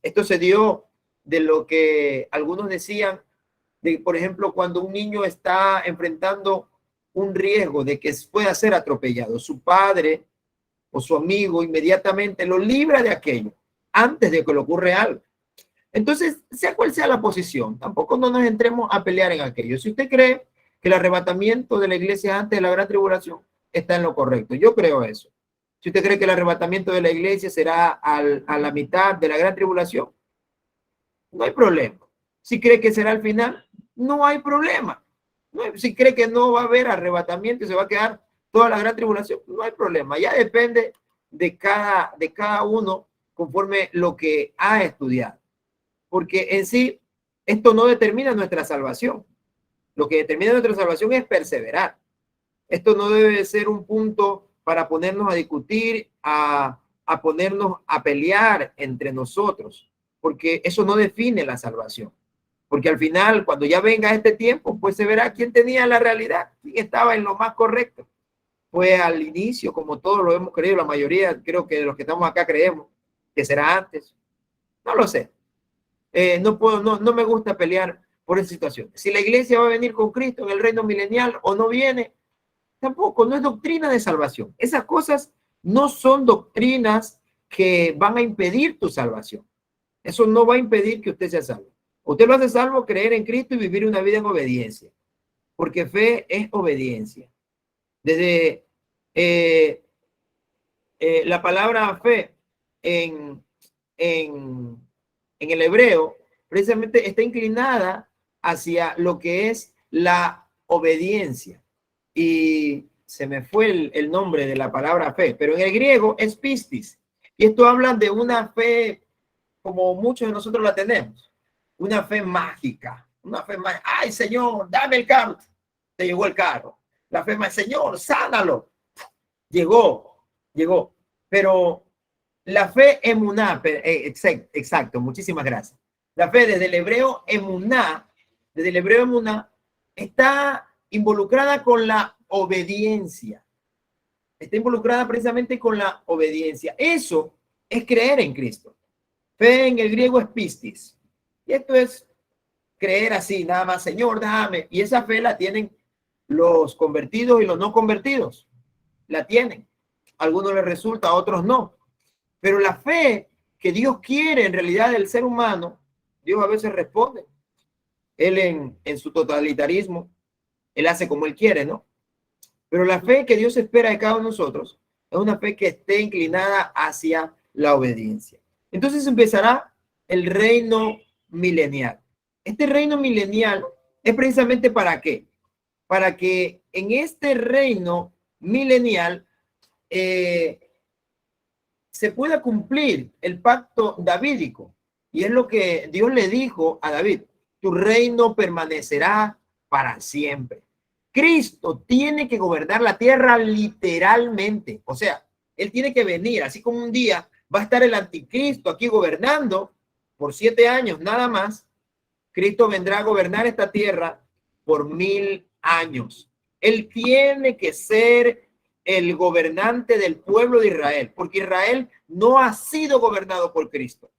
Esto se dio de lo que algunos decían, de, por ejemplo, cuando un niño está enfrentando un riesgo de que pueda ser atropellado, su padre o su amigo inmediatamente lo libra de aquello antes de que le ocurra algo. Entonces, sea cual sea la posición, tampoco no nos entremos a pelear en aquello. Si usted cree que el arrebatamiento de la iglesia antes de la gran tribulación, está en lo correcto. Yo creo eso. Si usted cree que el arrebatamiento de la iglesia será a la mitad de la gran tribulación, no hay problema. Si cree que será al final, no hay problema. Si cree que no va a haber arrebatamiento y se va a quedar toda la gran tribulación, no hay problema. Ya depende de cada uno conforme lo que ha estudiado. Porque en sí, esto no determina nuestra salvación. Lo que determina nuestra salvación es perseverar. Esto no debe ser un punto para ponernos a discutir, a ponernos a pelear entre nosotros, porque eso no define la salvación. Porque al final, cuando ya venga este tiempo, pues se verá quién tenía la realidad, quién estaba en lo más correcto. Fue al inicio, como todos lo hemos creído, la mayoría, creo que de los que estamos acá creemos que será antes. No lo sé. No me gusta pelear por esa situación. Si la iglesia va a venir con Cristo en el reino milenial o no viene, tampoco, no es doctrina de salvación. Esas cosas no son doctrinas que van a impedir tu salvación. Eso no va a impedir que usted sea salvo. Usted lo hace salvo creer en Cristo y vivir una vida en obediencia, porque fe es obediencia. Desde la palabra fe en el hebreo, precisamente está inclinada hacia lo que es la obediencia. Y se me fue el nombre de la palabra fe, pero en el griego es pistis. Y esto habla de una fe como muchos de nosotros la tenemos. Una fe mágica, una fe mágica. Ay, Señor, dame el carro. Te llegó el carro. La fe mágica, Señor, sánalo. Llegó. Pero la fe emuná, exacto, muchísimas gracias. La fe desde el hebreo emuná, está involucrada con la obediencia. Está involucrada precisamente con la obediencia. Eso es creer en Cristo. Fe en el griego es pistis. Y esto es creer así, nada más, Señor, dame. Y esa fe la tienen los convertidos y los no convertidos. La tienen. A algunos les resulta, a otros no. Pero la fe que Dios quiere en realidad del ser humano, Dios a veces responde. Él en su totalitarismo, Él hace como Él quiere, ¿no? Pero la fe que Dios espera de cada uno de nosotros es una fe que esté inclinada hacia la obediencia. Entonces empezará el reino milenial. Este reino milenial es precisamente ¿para qué? Para que en este reino milenial se pueda cumplir el pacto davídico. Y es lo que Dios le dijo a David: tu reino permanecerá para siempre. Cristo tiene que gobernar la tierra literalmente. O sea, Él tiene que venir, así como un día va a estar el anticristo aquí gobernando por 7 años nada más. Cristo vendrá a gobernar esta tierra por 1000 años. Él tiene que ser el gobernante del pueblo de Israel, porque Israel no ha sido gobernado por Cristo.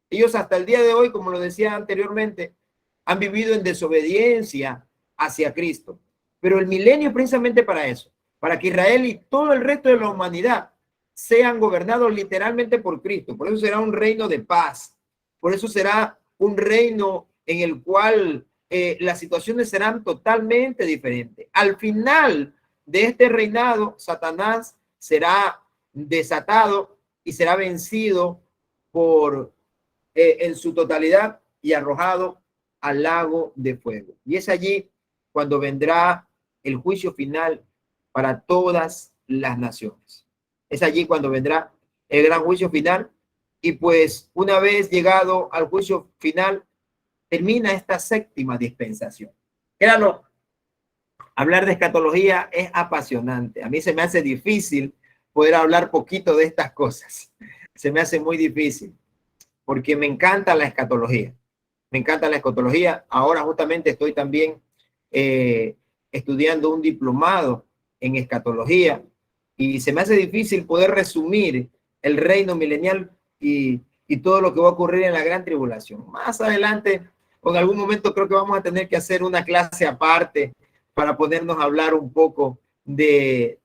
Ellos hasta el día de hoy, como lo decía anteriormente, han vivido en desobediencia hacia Cristo. Pero el milenio es precisamente para eso, para que Israel y todo el resto de la humanidad sean gobernados literalmente por Cristo. Por eso será un reino de paz. Por eso será un reino en el cual las situaciones serán totalmente diferentes. Al final de este reinado, Satanás será desatado y será vencido en su totalidad y arrojado al lago de fuego. Y es allí cuando vendrá el juicio final para todas las naciones. Es allí cuando vendrá el gran juicio final. Y pues una vez llegado al juicio final, termina esta séptima dispensación. Créanlo, hablar de escatología es apasionante. A mí se me hace difícil poder hablar poquito de estas cosas. Se me hace muy difícil porque me encanta la escatología. Me encanta la escatología. Ahora justamente estoy también estudiando un diplomado en escatología, y se me hace difícil poder resumir el reino milenial y todo lo que va a ocurrir en la gran tribulación. Más adelante, o en algún momento, creo que vamos a tener que hacer una clase aparte para ponernos a hablar un poco de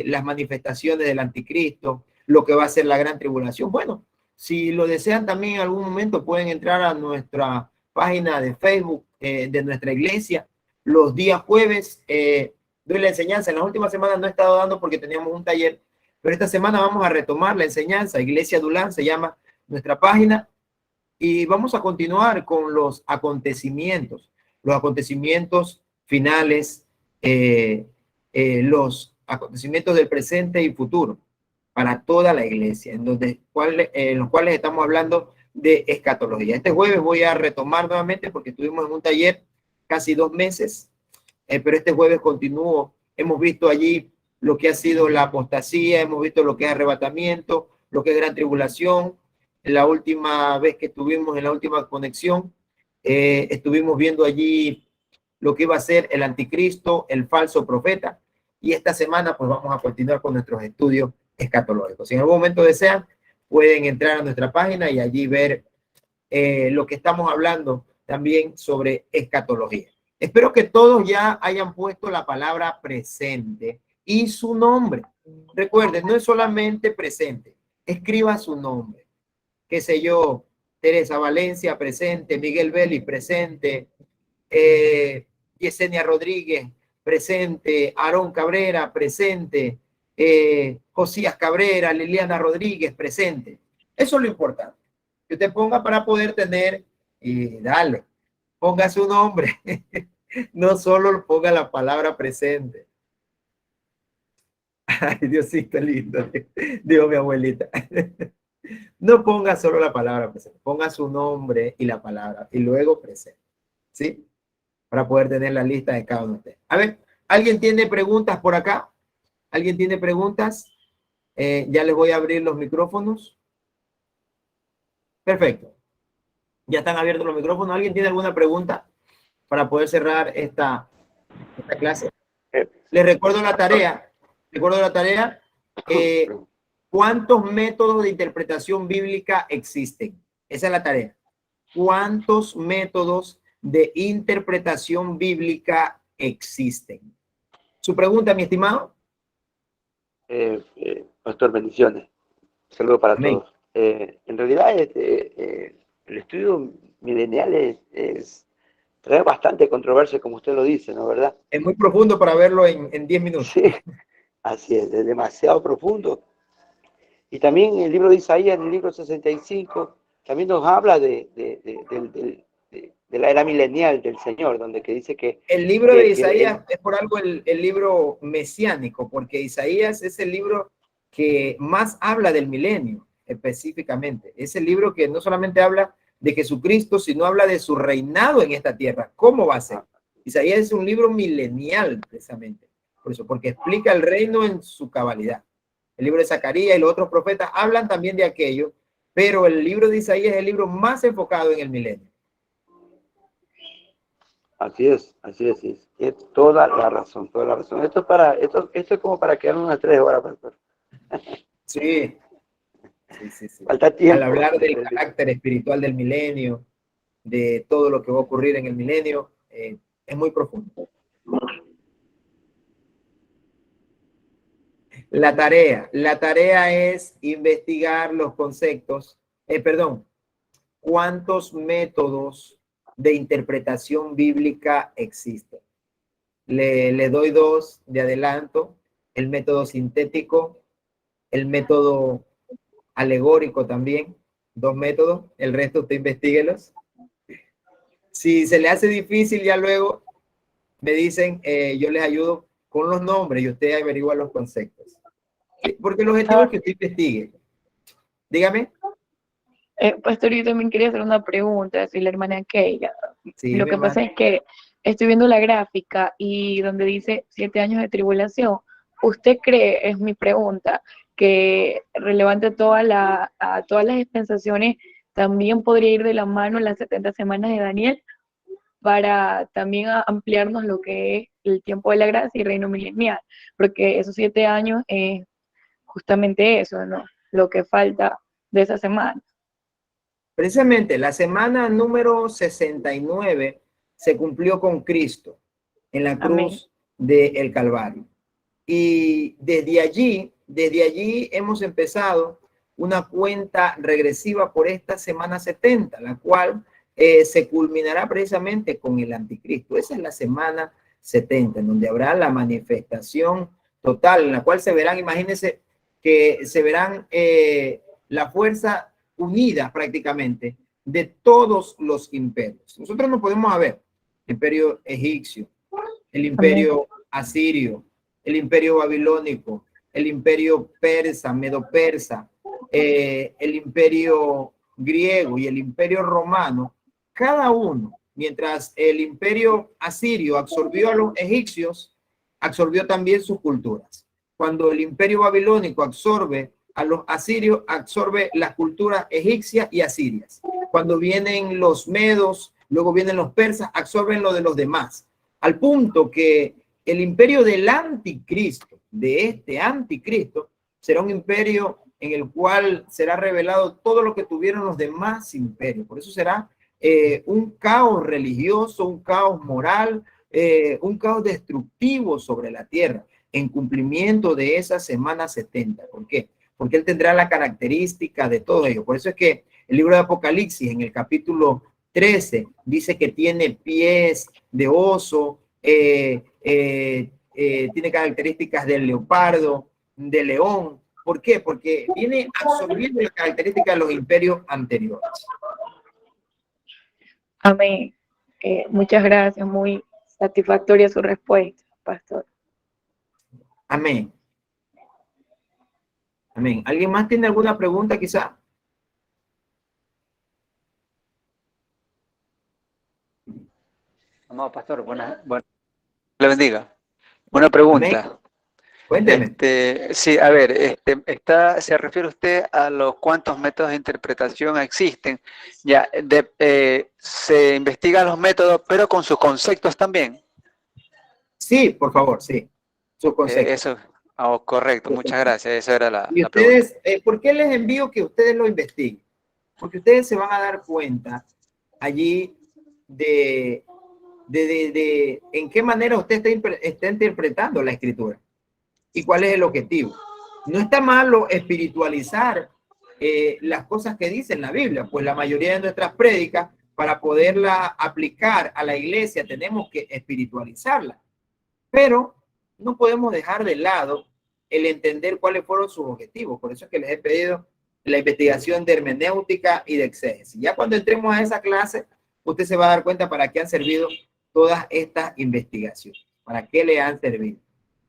las manifestaciones del anticristo, lo que va a ser la gran tribulación. Bueno, si lo desean también en algún momento pueden entrar a nuestra página de Facebook de nuestra iglesia. Los días jueves doy la enseñanza. En las últimas semanas no he estado dando porque teníamos un taller, pero esta semana vamos a retomar la enseñanza. Iglesia Dulán se llama nuestra página, y vamos a continuar con los acontecimientos finales, los acontecimientos del presente y futuro para toda la iglesia, en los cuales estamos hablando de escatología. Este jueves voy a retomar nuevamente porque estuvimos en un taller casi 2 meses, pero este jueves continúo. Hemos visto allí lo que ha sido la apostasía, hemos visto lo que es arrebatamiento, lo que es gran tribulación. La última vez que estuvimos en la última conexión, estuvimos viendo allí lo que iba a ser el anticristo, el falso profeta, y esta semana pues vamos a continuar con nuestros estudios escatológicos. Si en algún momento desean, pueden entrar a nuestra página y allí ver lo que estamos hablando también sobre escatología. Espero que todos ya hayan puesto la palabra presente y su nombre. Recuerden, no es solamente presente, escriba su nombre. Qué sé yo, Teresa Valencia presente, Miguel Vélez presente, Yesenia Rodríguez presente, Aarón Cabrera presente, Josías Cabrera, Liliana Rodríguez presente. Eso es lo importante. Que usted ponga para poder tener, y dale, ponga su nombre. No solo ponga la palabra presente. Ay, Diosito lindo, dijo mi abuelita. No ponga solo la palabra presente, ponga su nombre y la palabra, y luego presente, ¿sí? Para poder tener la lista de cada uno de ustedes. A ver, ¿alguien tiene preguntas por acá? ¿Alguien tiene preguntas? Ya les voy a abrir los micrófonos. Perfecto. Ya están abiertos los micrófonos. ¿Alguien tiene alguna pregunta para poder cerrar esta clase? Les recuerdo la tarea. ¿Cuántos métodos de interpretación bíblica existen? Esa es la tarea. ¿Cuántos métodos de interpretación bíblica existen? ¿Su pregunta, mi estimado? Pastor, bendiciones. Saludos para Amén. todos. En realidad, el estudio milenial trae bastante controversia, como usted lo dice, ¿no? ¿Verdad? Es muy profundo para verlo en 10 minutos. Sí, así es demasiado profundo. Y también el libro de Isaías, en el libro 65, también nos habla de la era milenial del Señor, donde que dice que... El libro de Isaías es por algo el libro mesiánico, porque Isaías es el libro que más habla del milenio, específicamente. Es el libro que no solamente habla de Jesucristo, sino habla de su reinado en esta tierra. ¿Cómo va a ser? Isaías es un libro milenial, precisamente. Por eso, porque explica el reino en su cabalidad. El libro de Zacarías y los otros profetas hablan también de aquello, pero el libro de Isaías es el libro más enfocado en el milenio. Así es, es toda la razón, toda la razón. Esto es como para quedar unas 3 horas, pastor. Sí. Falta tiempo. Al hablar del carácter espiritual del milenio, de todo lo que va a ocurrir en el milenio, es muy profundo. La tarea es investigar los conceptos, ¿cuántos métodos de interpretación bíblica existen? Le doy 2 de adelanto: el método sintético, el método alegórico también, 2 métodos, el resto usted investiguelos. Si se le hace difícil, ya luego me dicen, yo les ayudo con los nombres y usted averigua los conceptos. ¿Sí? Porque el objetivo es que usted investigue. Dígame. Pastor, yo también quería hacer una pregunta, si la hermana Keila. Sí, lo que pasa es que estoy viendo la gráfica y donde dice 7 años de tribulación, ¿usted cree, es mi pregunta, que relevante a todas las dispensaciones también podría ir de la mano las 70 semanas de Daniel para también ampliarnos lo que es el tiempo de la gracia y reino milenial, porque esos 7 años es justamente eso, ¿no? Lo que falta de esa semana. Precisamente la semana número 69 se cumplió con Cristo en la Amén. cruz del Calvario. Y desde allí hemos empezado una cuenta regresiva por esta semana 70, la cual se culminará precisamente con el anticristo. Esa es la semana 70, en donde habrá la manifestación total, en la cual se verán, imagínense que se verán la fuerza unida prácticamente de todos los imperios. Nosotros no podemos ver el imperio egipcio, el imperio asirio, el imperio babilónico, el imperio persa, medo-persa, el imperio griego y el imperio romano, cada uno, mientras el imperio asirio absorbió a los egipcios, absorbió también sus culturas. Cuando el imperio babilónico absorbe a los asirios, absorbe las culturas egipcias y asirias. Cuando vienen los medos, luego vienen los persas, absorben lo de los demás. Al punto que el imperio del anticristo, de este anticristo, será un imperio en el cual será revelado todo lo que tuvieron los demás imperios. Por eso será un caos religioso, un caos moral, un caos destructivo sobre la tierra, en cumplimiento de esa semana 70. ¿Por qué? Porque él tendrá la característica de todo ello. Por eso es que el libro de Apocalipsis, en el capítulo 13, dice que tiene pies de oso, tiene características del leopardo, de león. ¿Por qué? Porque viene absorbiendo las características de los imperios anteriores. Amén. Muchas gracias, muy satisfactoria su respuesta, pastor. Amén. Amén. ¿Alguien más tiene alguna pregunta quizá? Amado pastor, le bendiga. Una pregunta. Amén. Cuénteme. Sí, a ver, se refiere usted a los cuántos métodos de interpretación existen. Ya, se investigan los métodos, pero con sus conceptos también. Sí, por favor, sí. Su concepto. Eso, correcto, muchas gracias. Esa era la Y ustedes, ¿por qué les envío que ustedes lo investiguen? Porque ustedes se van a dar cuenta allí de en qué manera usted está interpretando la escritura y cuál es el objetivo. No está malo espiritualizar las cosas que dice en la Biblia, pues la mayoría de nuestras prédicas, para poderla aplicar a la iglesia, tenemos que espiritualizarla. Pero no podemos dejar de lado el entender cuáles fueron sus objetivos. Por eso es que les he pedido la investigación de hermenéutica y de exégesis. Ya cuando entremos a esa clase, usted se va a dar cuenta para qué han servido todas estas investigaciones, para qué le han servido.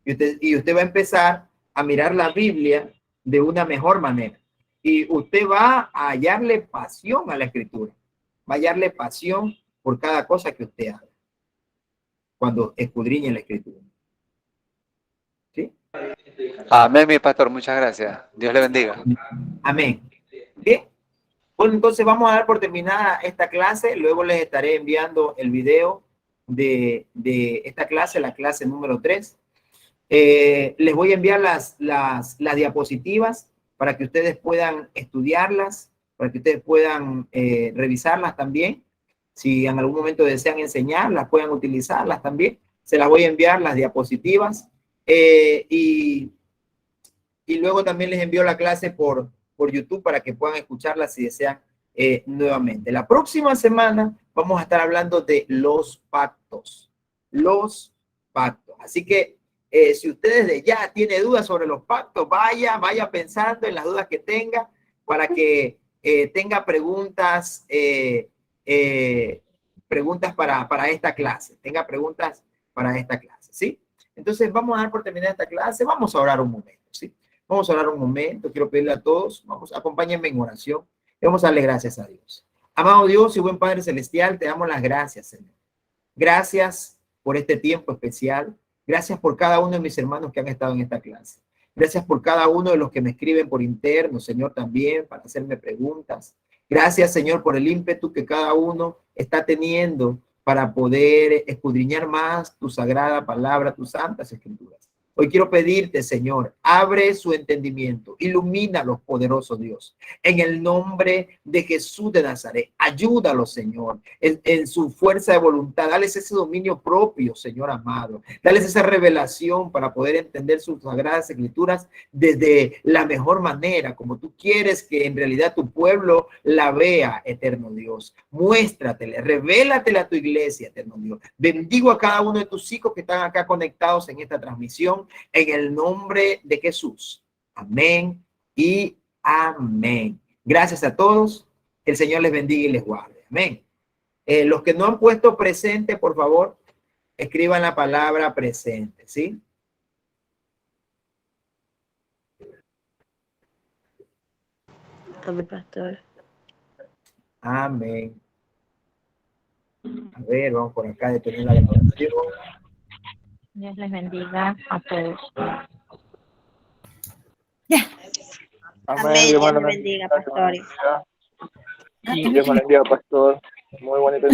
Y usted va a empezar a mirar la Biblia de una mejor manera. Y usted va a hallarle pasión a la escritura. Va a hallarle pasión por cada cosa que usted haga cuando escudriñe la escritura. ¿Sí? Amén, mi pastor, muchas gracias. Dios le bendiga. Amén. Bien. Bueno, entonces vamos a dar por terminada esta clase. Luego les estaré enviando el video de esta clase, la clase número 3. Les voy a enviar las diapositivas para que ustedes puedan estudiarlas, para que ustedes puedan revisarlas también. Si en algún momento desean enseñarlas, puedan utilizarlas también. Se las voy a enviar las diapositivas. Y luego también les envío la clase por YouTube para que puedan escucharla si desean nuevamente. La próxima semana vamos a estar hablando de los pactos. Los pactos. Así que si ustedes ya tienen dudas sobre los pactos, vaya pensando en las dudas que tenga para que tenga preguntas, preguntas para esta clase. Tenga preguntas para esta clase, ¿sí? Entonces vamos a dar por terminada esta clase. Vamos a orar un momento, ¿sí? Vamos a orar un momento. Quiero pedirle a todos, acompáñenme en oración. Y vamos a darle gracias a Dios. Amado Dios y buen Padre Celestial, te damos las gracias, Señor. Gracias por este tiempo especial. Gracias por cada uno de mis hermanos que han estado en esta clase. Gracias por cada uno de los que me escriben por interno, Señor, también para hacerme preguntas. Gracias, Señor, por el ímpetu que cada uno está teniendo para poder escudriñar más tu sagrada palabra, tus santas escrituras. Hoy quiero pedirte, Señor, abre su entendimiento, ilumínalos, poderoso Dios, en el nombre de Jesús de Nazaret. Ayúdalo, Señor, en su fuerza de voluntad. Dales ese dominio propio, Señor amado. Dales esa revelación para poder entender sus sagradas escrituras desde la mejor manera, como tú quieres que en realidad tu pueblo la vea, eterno Dios. Muéstratele, revélatele a tu iglesia, eterno Dios. Bendigo a cada uno de tus hijos que están acá conectados en esta transmisión, en el nombre de Jesús. Amén y amén. Gracias a todos. Que el Señor les bendiga y les guarde. Amén. Los que no han puesto presente, por favor, escriban la palabra presente, ¿sí? Amén, pastor. Amén. A ver, vamos por acá de tener la grabación. Dios les bendiga a todos. Amén. Dios Dios les me bendiga, pastores. Dios me bendiga, pastor. Muy bonito.